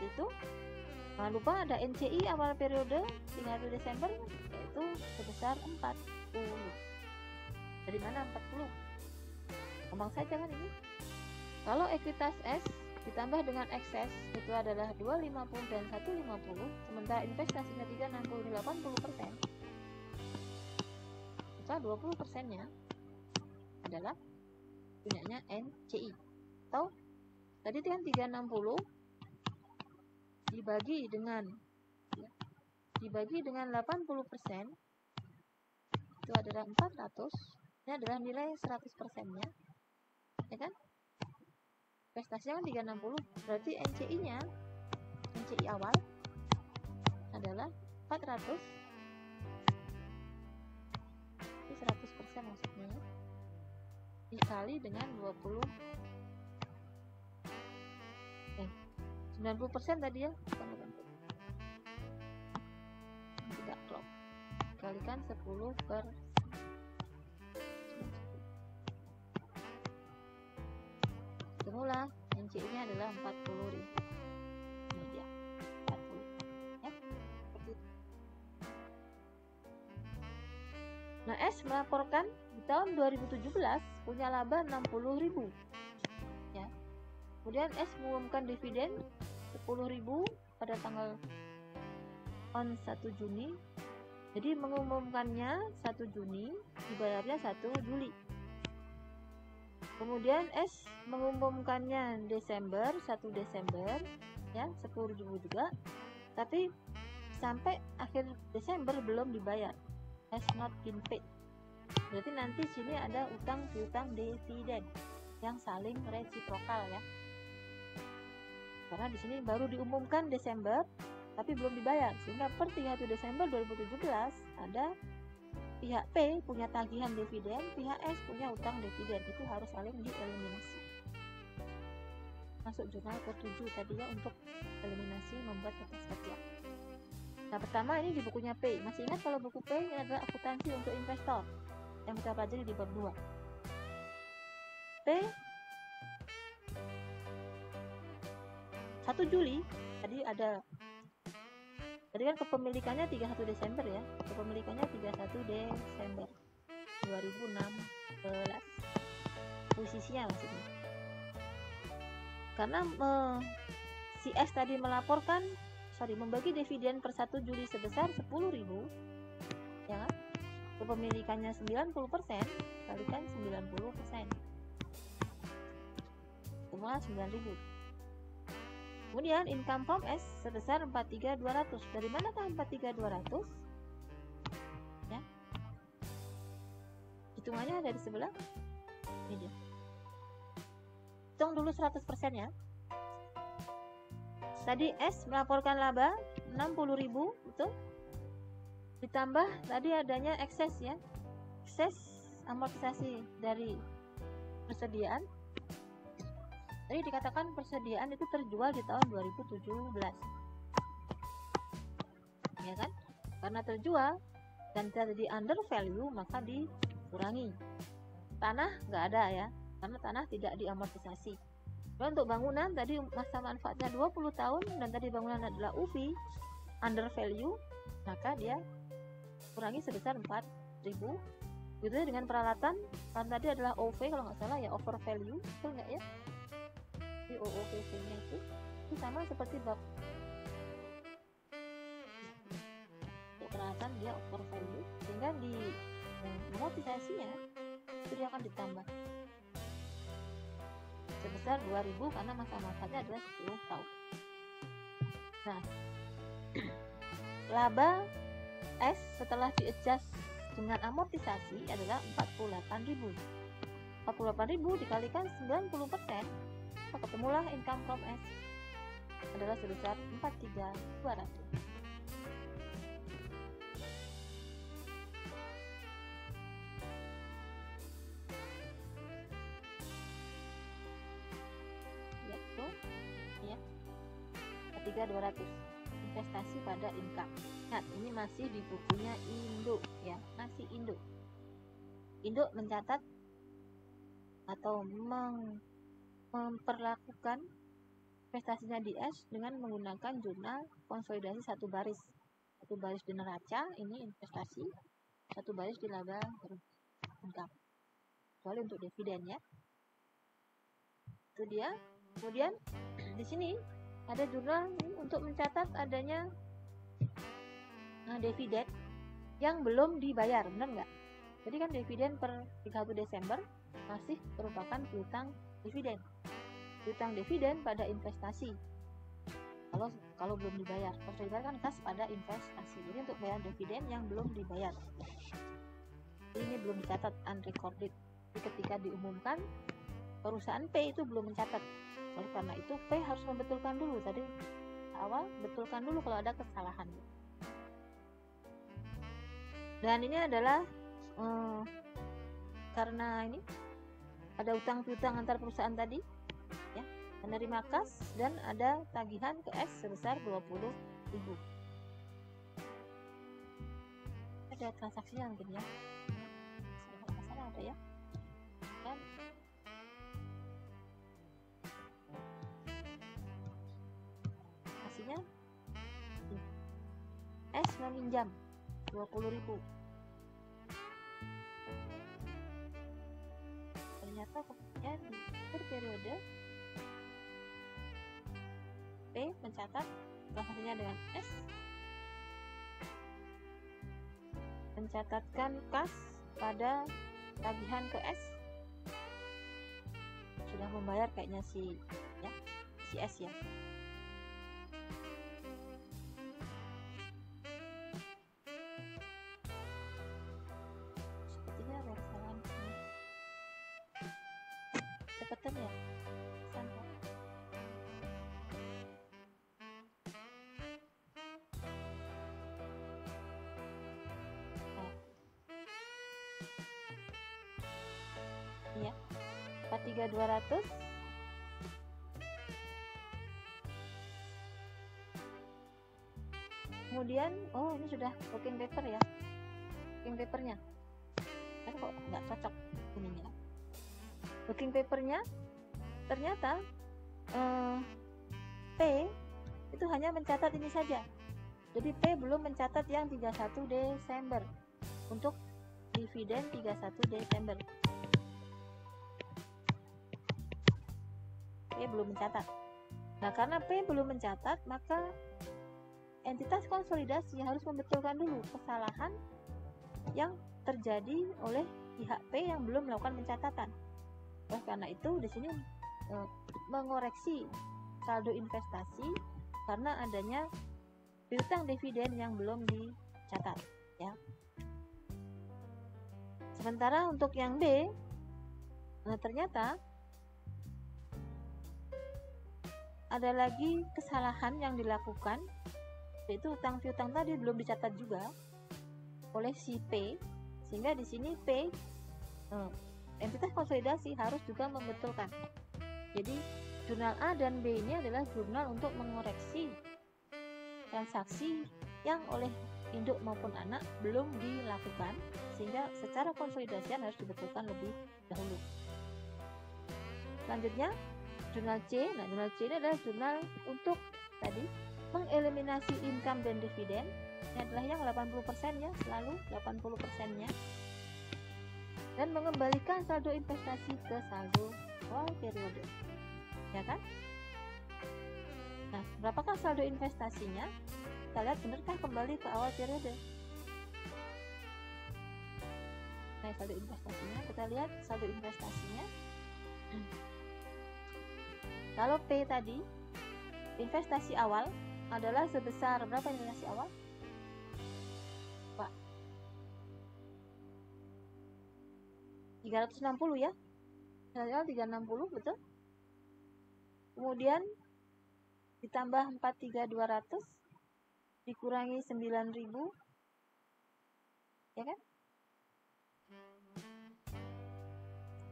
Itu jangan lupa ada NCI awal periode 31 Desember, yaitu sebesar 40. Dari mana 40? Gampang saja kan ini. Kalau ekuitas S ditambah dengan ekses itu adalah 250 dan 150, sementara investasinya 360 dan 80%, maka 20%-nya adalah punyanya NCI. Atau tadi kan 360 dibagi dengan 80%, itu adalah 400. Ini adalah nilai 100%-nya, ya kan? Investasinya kan 360, berarti NCI awal adalah 400. Ini 100% maksudnya, dikali dengan 90% tadi ya, tidak klop, kalikan 10 per semula, NCI-nya adalah 40.000. Ini dia, 40 ya. Nah, S melaporkan di tahun 2017 punya laba 60.000 ya. Kemudian S mengumumkan dividen 10.000 pada tanggal 1 Juni. Jadi mengumumkannya 1 Juni, dibayarnya 1 Juli. Kemudian S mengumumkannya Desember, 1 Desember ya, 10.000 juga. Tapi sampai akhir Desember belum dibayar. Has not been paid. Berarti nanti sini ada utang piutang dividen yang saling resiprokal ya. Karena di sini baru diumumkan Desember tapi belum dibayar, sehingga per 31 Desember 2017 ada pihak P punya tagihan dividen, pihak S punya utang dividen, itu harus saling dieliminasi. Masuk jurnal ke-7 tadi ya, untuk eliminasi membuat batas kerja. Nah, pertama ini di bukunya P. Masih ingat kalau buku P ini adalah akuntansi untuk investor yang kita pelajari di bab 2. P 1 Juli tadi kan kepemilikannya 31 Desember ya. Kepemilikannya 31 Desember 2016. Posisinya maksudnya. Karena si S tadi membagi dividen per 1 Juli sebesar 10.000 ya. Kepemilikannya 90%, kalikan 90%. Semua 9.000. Kemudian income from S sebesar 43.200. Dari manakah 43.200? Ya. Hitungannya ada di sebelah. Ini dia. Hitung dulu 100% ya. Tadi S melaporkan laba 60.000, betul? Ditambah tadi adanya ekses ya. Ekses amortisasi dari persediaan. Tadi dikatakan persediaan itu terjual di tahun 2017. Ya kan? Karena terjual dan terjadi under value, maka dikurangi. Tanah nggak ada ya, karena tanah tidak diamortisasi. Dan untuk bangunan tadi masa manfaatnya 20 tahun dan tadi bangunan adalah UV, under value, maka dia kurangi sebesar 4.000. Gitu ya, dengan peralatan, kan tadi adalah OV kalau nggak salah ya, over value, betul nggak ya? OOVC-nya itu sama seperti bab peralatan, dia over value, sehingga di amortisasinya itu dia akan ditambah sebesar 2.000 karena masa manfaatnya adalah 10 tahun. Nah, laba S setelah di-adjust dengan amortisasi adalah 48.000. 48.000 dikalikan 90%, maka ketemulah income from S adalah sebesar 43.200. Lihat tuh, ya, 43.200 investasi pada income. Nah, ini masih di bukunya Indo ya, masih Indo. Indo mencatat atau memperlakukan investasinya di S dengan menggunakan jurnal konsolidasi satu baris di neraca ini investasi, satu baris di laba income, kecuali untuk dividen ya. Itu dia. Kemudian di sini ada jurnal untuk mencatat adanya dividen yang belum dibayar, benar nggak? Jadi kan dividen per 31 Desember masih merupakan piutang dividen. Piutang dividen pada investasi. Kalau belum dibayar, kalau dibayar kan kas pada investasi. Jadi untuk bayar dividen yang belum dibayar. Ini belum dicatat, unrecorded. Jadi ketika diumumkan, perusahaan P itu belum mencatat. Oleh karena itu P harus membetulkan dulu. Tadi awal betulkan dulu kalau ada kesalahan. Dan ini adalah karena ini ada utang piutang antar perusahaan tadi, ya, menerima kas dan ada tagihan ke S sebesar 20.000. Ada transaksinya mungkin ya. Kalau salah ada ya. Dan hasilnya S meminjam 20.000. Ternyata kemudian di akhir periode P mencatat transaksinya dengan S, mencatatkan kas pada tagihan ke S, sudah membayar kayaknya si S ya. Sepertinya ada kesalahan sini. Cepetan ya. Santai. Iya. 43.200. Kemudian, ini sudah working paper ya. Working papernya. Kan kok nggak cocok ininya. Working papernya ternyata P itu hanya mencatat ini saja. Jadi P belum mencatat yang 31 Desember untuk dividen 31 Desember. P belum mencatat. Nah, karena P belum mencatat, maka entitas konsolidasi harus membetulkan dulu kesalahan yang terjadi oleh pihak P yang belum melakukan pencatatan. Oleh karena itu di sini mengoreksi saldo investasi karena adanya piutang dividen yang belum dicatat, ya. Sementara untuk yang B, ternyata ada lagi kesalahan yang dilakukan, yaitu utang piutang tadi belum dicatat juga oleh si P, sehingga di sini P entitas konsolidasi harus juga membetulkan. Jadi jurnal A dan B ini adalah jurnal untuk mengoreksi transaksi yang oleh induk maupun anak belum dilakukan, sehingga secara konsolidasian harus dibetulkan lebih dahulu. Selanjutnya jurnal C. Nah, jurnal C ini adalah jurnal untuk tadi mengeliminasi income dan dividen. Ini adalah yang 80% ya, selalu 80%-nya. Dan mengembalikan saldo investasi ke saldo awal periode. Ya kan? Nah, berapakah saldo investasinya? Kita lihat benarkah kembali ke awal periode. Nah, saldo investasinya, kita lihat saldo investasinya. Kalau P tadi, investasi awal adalah sebesar berapa investasi awal? Pak, 360 ya. Awal 360, betul? Kemudian ditambah 43.200 dikurangi 9.000, ya kan?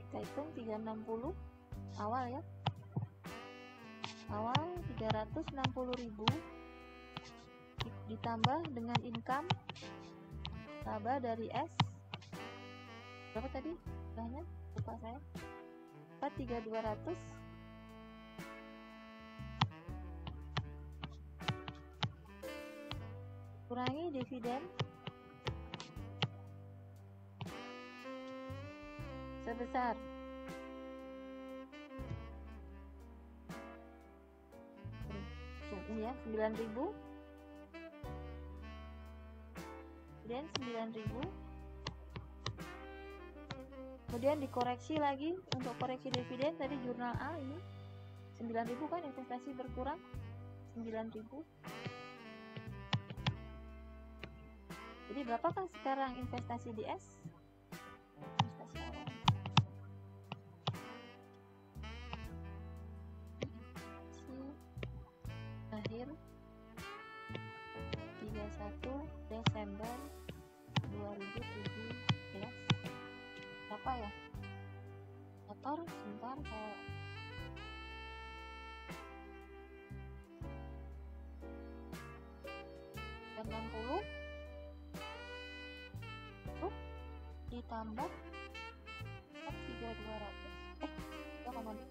Kita hitung 360 awal ya. Awal 360.000 ditambah dengan income laba dari S berapa tadi? Jumlahnya lupa saya. 43.200 kurangi dividen sebesar ini ya, 9.000. Kemudian 9.000. Kemudian dikoreksi lagi untuk koreksi dividen tadi jurnal A ini 9.000 kan investasi berkurang 9.000. Jadi berapakah sekarang investasi di S? Investasi awal. Akhir 31 Desember 2017. Apa ya? Motor sebentar saya dan 60 ditambah 3.200 berapa nih?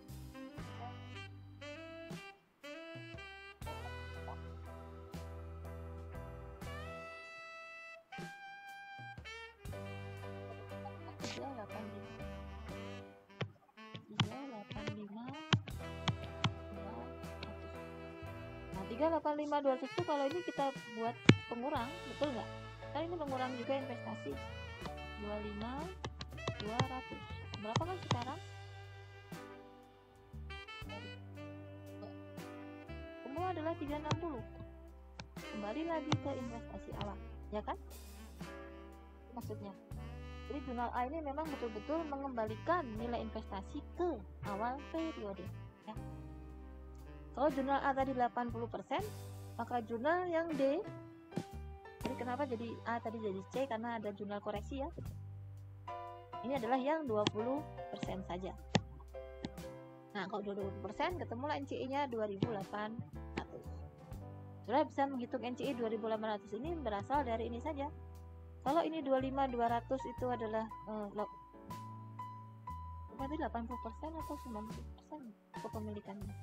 Nah, 385.200 itu kalau ini kita buat pengurang, betul nggak? Kan ini pengurang juga investasi 25.200. Berapa kan sekarang? Semua adalah 360. Kembali lagi ke investasi awal, ya kan? Maksudnya. Jadi jurnal A ini memang betul-betul mengembalikan nilai investasi ke awal periode. Ya. Kalau jurnal A tadi 80%, maka jurnal yang D, jadi kenapa jadi A tadi jadi C? Karena ada jurnal koreksi ya. Ini adalah yang 20% saja. Nah, kalau 20% ketemulah NCI-nya 2.800. Sudah bisa menghitung NCI 2.800 ini berasal dari ini saja. Kalau ini 25.200 itu adalah berarti 80% atau 90% kepemilikannya.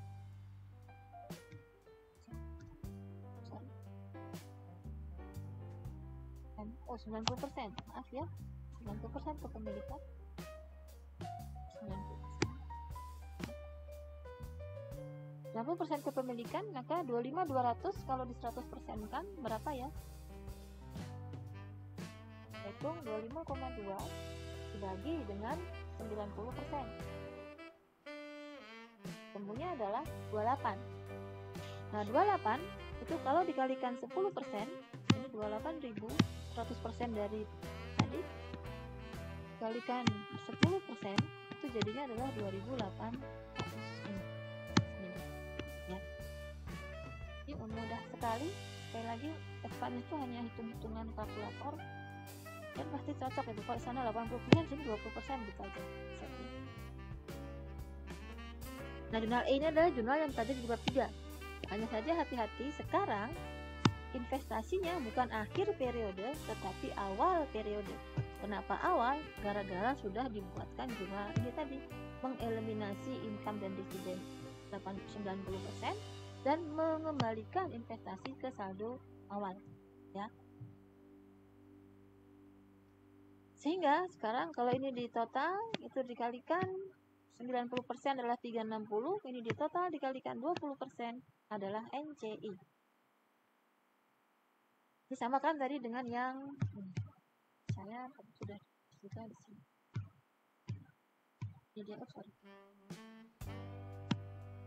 Oh, 90%. Maaf ya. 90% kepemilikan. 90% kepemilikan, maka 25.200 kalau di 100% kan berapa ya? Hitung 25,2 dibagi dengan 90%. Temunya adalah 28. Nah, 28 itu kalau dikalikan 10%, ini 28.000, 100% dari tadi dikalikan 10%, itu jadinya adalah 2.800 ini. Ya. Ini mudah sekali. Sekali lagi, Evan itu hanya hitung-hitungan kalkulator. Dan pasti cocok itu. Kalau sana 80%, sini 20% gitu aja. Nah, jurnal E ini adalah jurnal yang tadi juga 3. Hanya saja hati-hati, sekarang investasinya bukan akhir periode, tetapi awal periode. Kenapa awal? Gara-gara sudah dibuatkan jurnal ini tadi, mengeliminasi income dan dividen 90% dan mengembalikan investasi ke saldo awal. Ya. Sehingga sekarang kalau ini di total itu dikalikan 90% adalah 360, ini di total dikalikan 20% adalah NCI. Ini sama kan tadi dengan yang saya sudah juga di sini. Ini dia,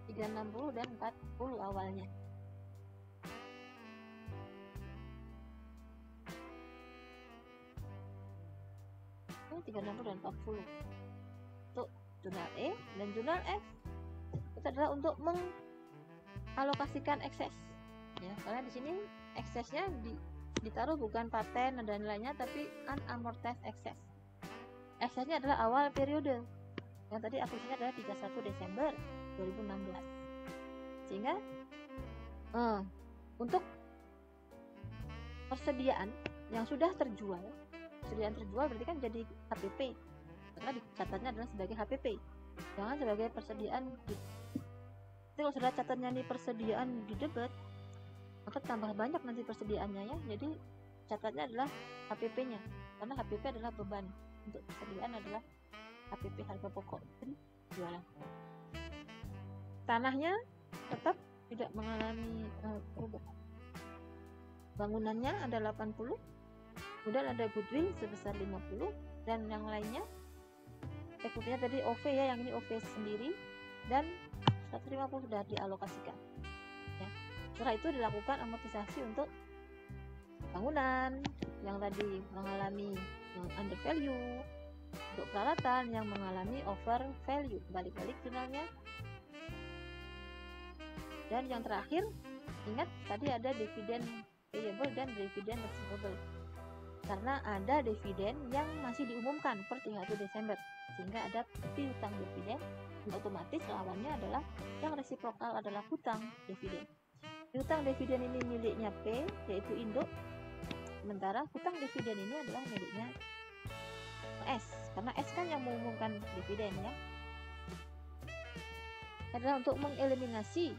360 dan 40 awalnya. Ini 360 dan 40. Untuk jurnal E dan jurnal F itu adalah untuk mengalokasikan ekses. Ya, karena di sini eksesnya ditaruh bukan paten dan lainnya, tapi unamortized excess. Eksesnya adalah awal periode. Yang tadi akuisisinya adalah 31 Desember 2016. Sehingga untuk persediaan yang sudah terjual, berarti kan jadi HPP. Karena dicatatnya adalah sebagai HPP, jangan sebagai persediaan. Jadi kalau sudah catatnya ini persediaan di debit, maka tambah banyak nanti persediaannya ya. Jadi catatnya adalah HPP-nya, karena HPP adalah beban, untuk persediaan adalah HPP harga pokok jualan. Tanahnya tetap tidak mengalami perubahan. Bangunannya ada 80, kemudian ada goodwill sebesar 50, dan yang lainnya equity-nya tadi OV ya, yang ini OV sendiri, dan 150 sudah dialokasikan ya. Setelah itu dilakukan amortisasi untuk bangunan yang tadi mengalami under value, untuk peralatan yang mengalami over value, balik-balik jurnalnya. Dan yang terakhir, ingat tadi ada dividen payable dan dividen receivable, karena ada dividen yang masih diumumkan per 31 Desember, sehingga ada piutang dividen, otomatis lawannya adalah yang resiprokal adalah hutang dividen. Piutang dividen ini miliknya P, yaitu induk, sementara hutang dividen ini adalah miliknya S, karena S kan yang mengumumkan dividen ya. Adalah untuk mengeliminasi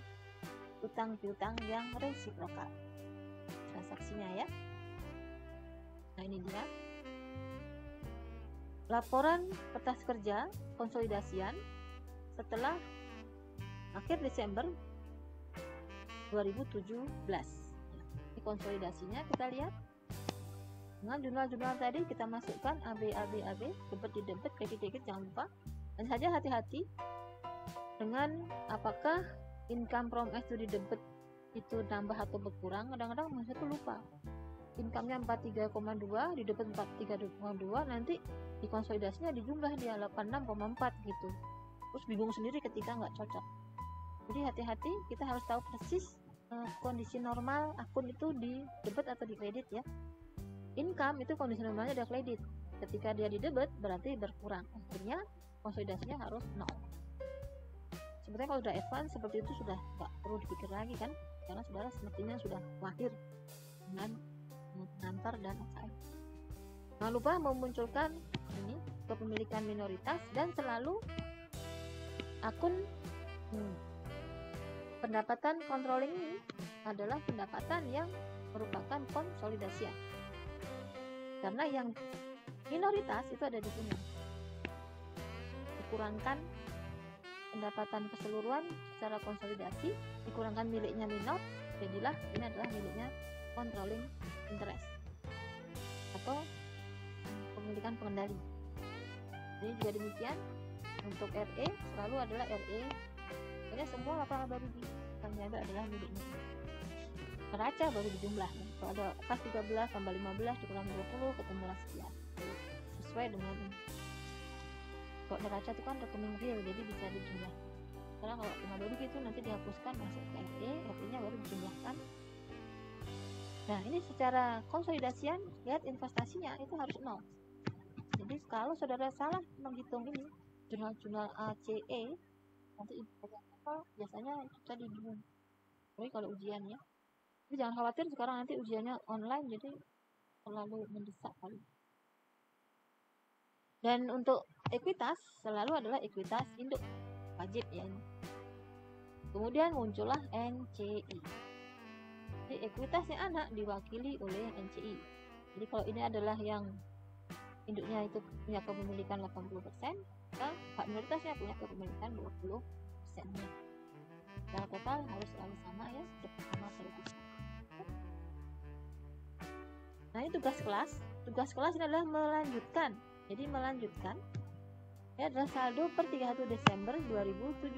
utang piutang yang resiprokal transaksinya ya. Nah, ini dia laporan kertas kerja konsolidasian setelah akhir Desember 2017. Ini konsolidasinya kita lihat. Dengan jurnal-jurnal tadi kita masukkan AB, debit di debit, kredit jangan lupa. Dan saja hati-hati dengan apakah income from S to di debit itu nambah atau berkurang. Kadang-kadang manusia itu lupa. Income-nya 43,2, di debit 43,2, nanti di konsolidasinya di jumlah dia 86,4 gitu. Terus bingung sendiri ketika nggak cocok. Jadi hati-hati, kita harus tahu persis kondisi normal akun itu di debit atau di kredit ya. Income itu kondisi normalnya ada kredit. Ketika dia di debit berarti berkurang. Akhirnya konsolidasinya harus 0. Sebetulnya kalau sudah advance seperti itu sudah nggak perlu dipikir lagi kan, karena saudara sepertinya sudah mahir dengan mengantar dan AKM. Jangan lupa memunculkan ini kepemilikan minoritas, dan selalu akun pendapatan controlling ini adalah pendapatan yang merupakan konsolidasian. Karena yang minoritas itu ada di sini. Dikurangkan pendapatan keseluruhan secara konsolidasi, dikurangkan miliknya minor, jadilah ini adalah miliknya controlling interest atau pemilikan pengendali. Jadi juga demikian untuk RE selalu adalah RE. Ini semua laba-laba rugi ternyata adalah miliknya. Neraca baru dijumlah. Kalau ada kas 13 tambah 15 dikurangi 20 ketemulah sekian. Sesuai dengan kalau neraca itu kan rekening real, jadi bisa dijumlah. Karena kalau laba rugi itu nanti dihapuskan masuk ke RE, RE-nya baru dijumlahkan. Nah, ini secara konsolidasian, lihat investasinya itu harus 0. Jadi kalau saudara salah menghitung ini jurnal-jurnal ACE, nanti biasanya itu tadi bingung. Tapi kalau ujian ya, tapi jangan khawatir sekarang nanti ujiannya online, jadi terlalu mendesak kali. Dan untuk ekuitas selalu adalah ekuitas induk wajib ya ini. Kemudian muncullah NCI. Jadi ekuitasnya anak diwakili oleh NCI. Jadi kalau ini adalah yang induknya itu punya kepemilikan 80%, maka hak minoritasnya punya kepemilikan 20%-nya. Secara total harus selalu sama ya, sama terus. Nah, ini tugas kelas. Tugas kelas ini adalah melanjutkan. Jadi melanjutkan ini adalah saldo per 31 Desember 2017.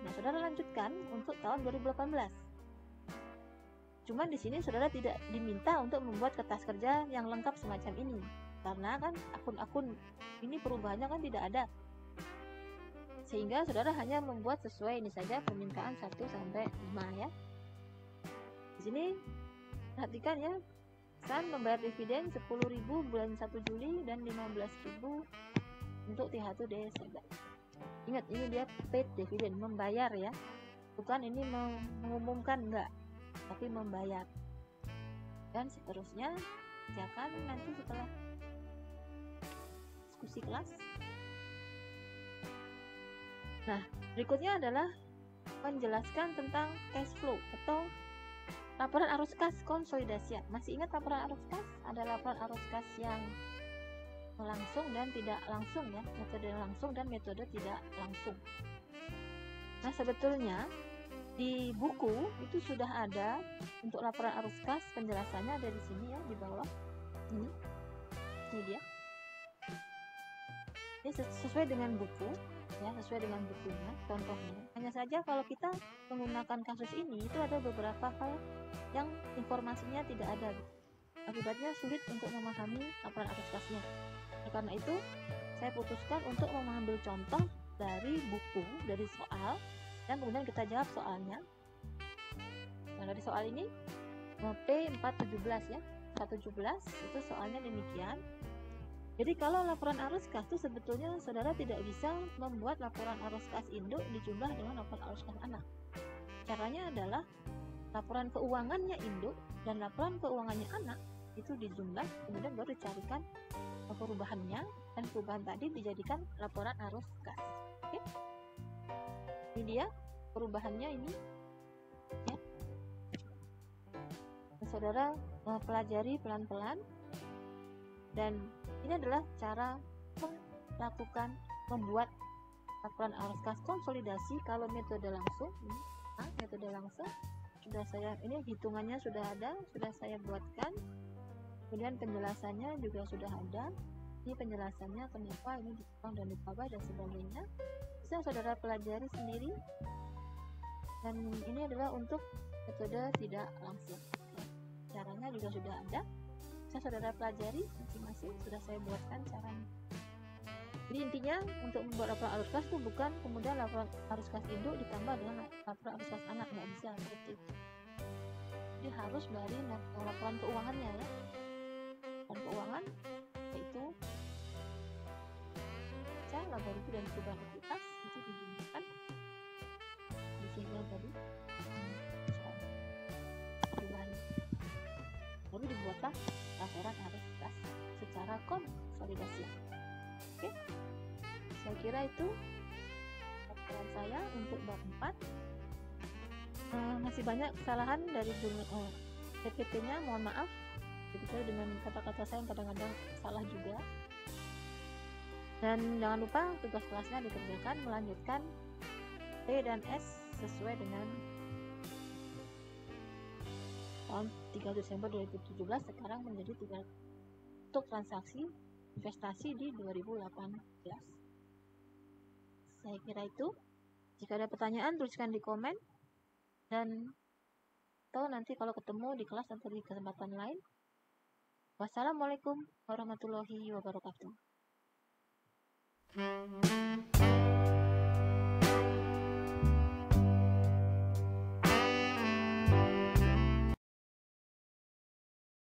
Nah, saudara lanjutkan untuk tahun 2018. Cuman di sini saudara tidak diminta untuk membuat kertas kerja yang lengkap semacam ini, karena kan akun-akun ini perubahannya kan tidak ada. Sehingga saudara hanya membuat sesuai ini saja permintaan 1 sampai 5 ya. Di sini perhatikan ya, pesan membayar dividen 10.000 bulan 1 Juli dan 15.000 untuk 31 Desember. Ingat, ini dia paid dividen, membayar ya. Bukan ini mengumumkan, enggak, tapi membayar. Dan seterusnya kerjakan nanti setelah diskusi kelas. Nah, berikutnya adalah menjelaskan tentang cash flow atau laporan arus kas konsolidasian. Masih ingat laporan arus kas? Ada laporan arus kas yang langsung dan tidak langsung ya, metode langsung dan metode tidak langsung. Nah, sebetulnya Di buku itu sudah ada untuk laporan arus kas, penjelasannya ada di sini ya, di bawah. Ini dia. Ini sesuai dengan buku ya, sesuai dengan bukunya, contohnya. Hanya saja kalau kita menggunakan kasus ini itu ada beberapa hal yang informasinya tidak ada. Akibatnya sulit untuk memahami laporan arus kasnya. Karena itu saya putuskan untuk mengambil contoh dari buku, dari soal, dan kemudian kita jawab soalnya. Nah, dari soal ini P417 ya, 417 itu soalnya demikian. Jadi kalau laporan arus kas itu sebetulnya saudara tidak bisa membuat laporan arus kas induk dijumlah dengan laporan arus kas anak. Caranya adalah laporan keuangannya induk dan laporan keuangannya anak itu dijumlah, kemudian baru dicarikan perubahannya, dan perubahan tadi dijadikan laporan arus kas. Oke? Ini dia perubahannya ini ya. Saudara pelajari pelan-pelan, dan ini adalah cara membuat laporan arus kas konsolidasi kalau metode langsung. Metode langsung sudah saya, ini hitungannya sudah ada, sudah saya buatkan, kemudian penjelasannya juga sudah ada. Ini penjelasannya kenapa ini dikurang dan ditambah dan sebagainya, bisa saudara pelajari sendiri. Dan ini adalah untuk metode tidak langsung. Caranya juga sudah ada, bisa saudara pelajari masing-masing, sudah saya buatkan caranya. Jadi intinya untuk membuat laporan arus kas itu bukan kemudian laporan arus kas induk ditambah dengan laporan arus kas anak, nggak bisa seperti itu. Jadi harus dari laporan keuangannya ya. Laporan keuangan yaitu laba rugi dan perubahan ekuitas itu dijumlahkan di sini tadi soal perubahan, lalu dibuatlah laporan arus kas secara konsolidasi. Oke, saya kira itu laporan saya untuk bab 4. Masih banyak kesalahan dari PPT-nya, mohon maaf begitu dengan kata-kata saya yang kadang-kadang salah juga. Dan jangan lupa tugas kelasnya dikerjakan, melanjutkan P dan S sesuai dengan tahun 3 Desember 2017 sekarang menjadi 3 untuk transaksi investasi di 2018. Saya kira itu. Jika ada pertanyaan tuliskan di komen, dan atau nanti kalau ketemu di kelas atau di kesempatan lain. Wassalamualaikum warahmatullahi wabarakatuh.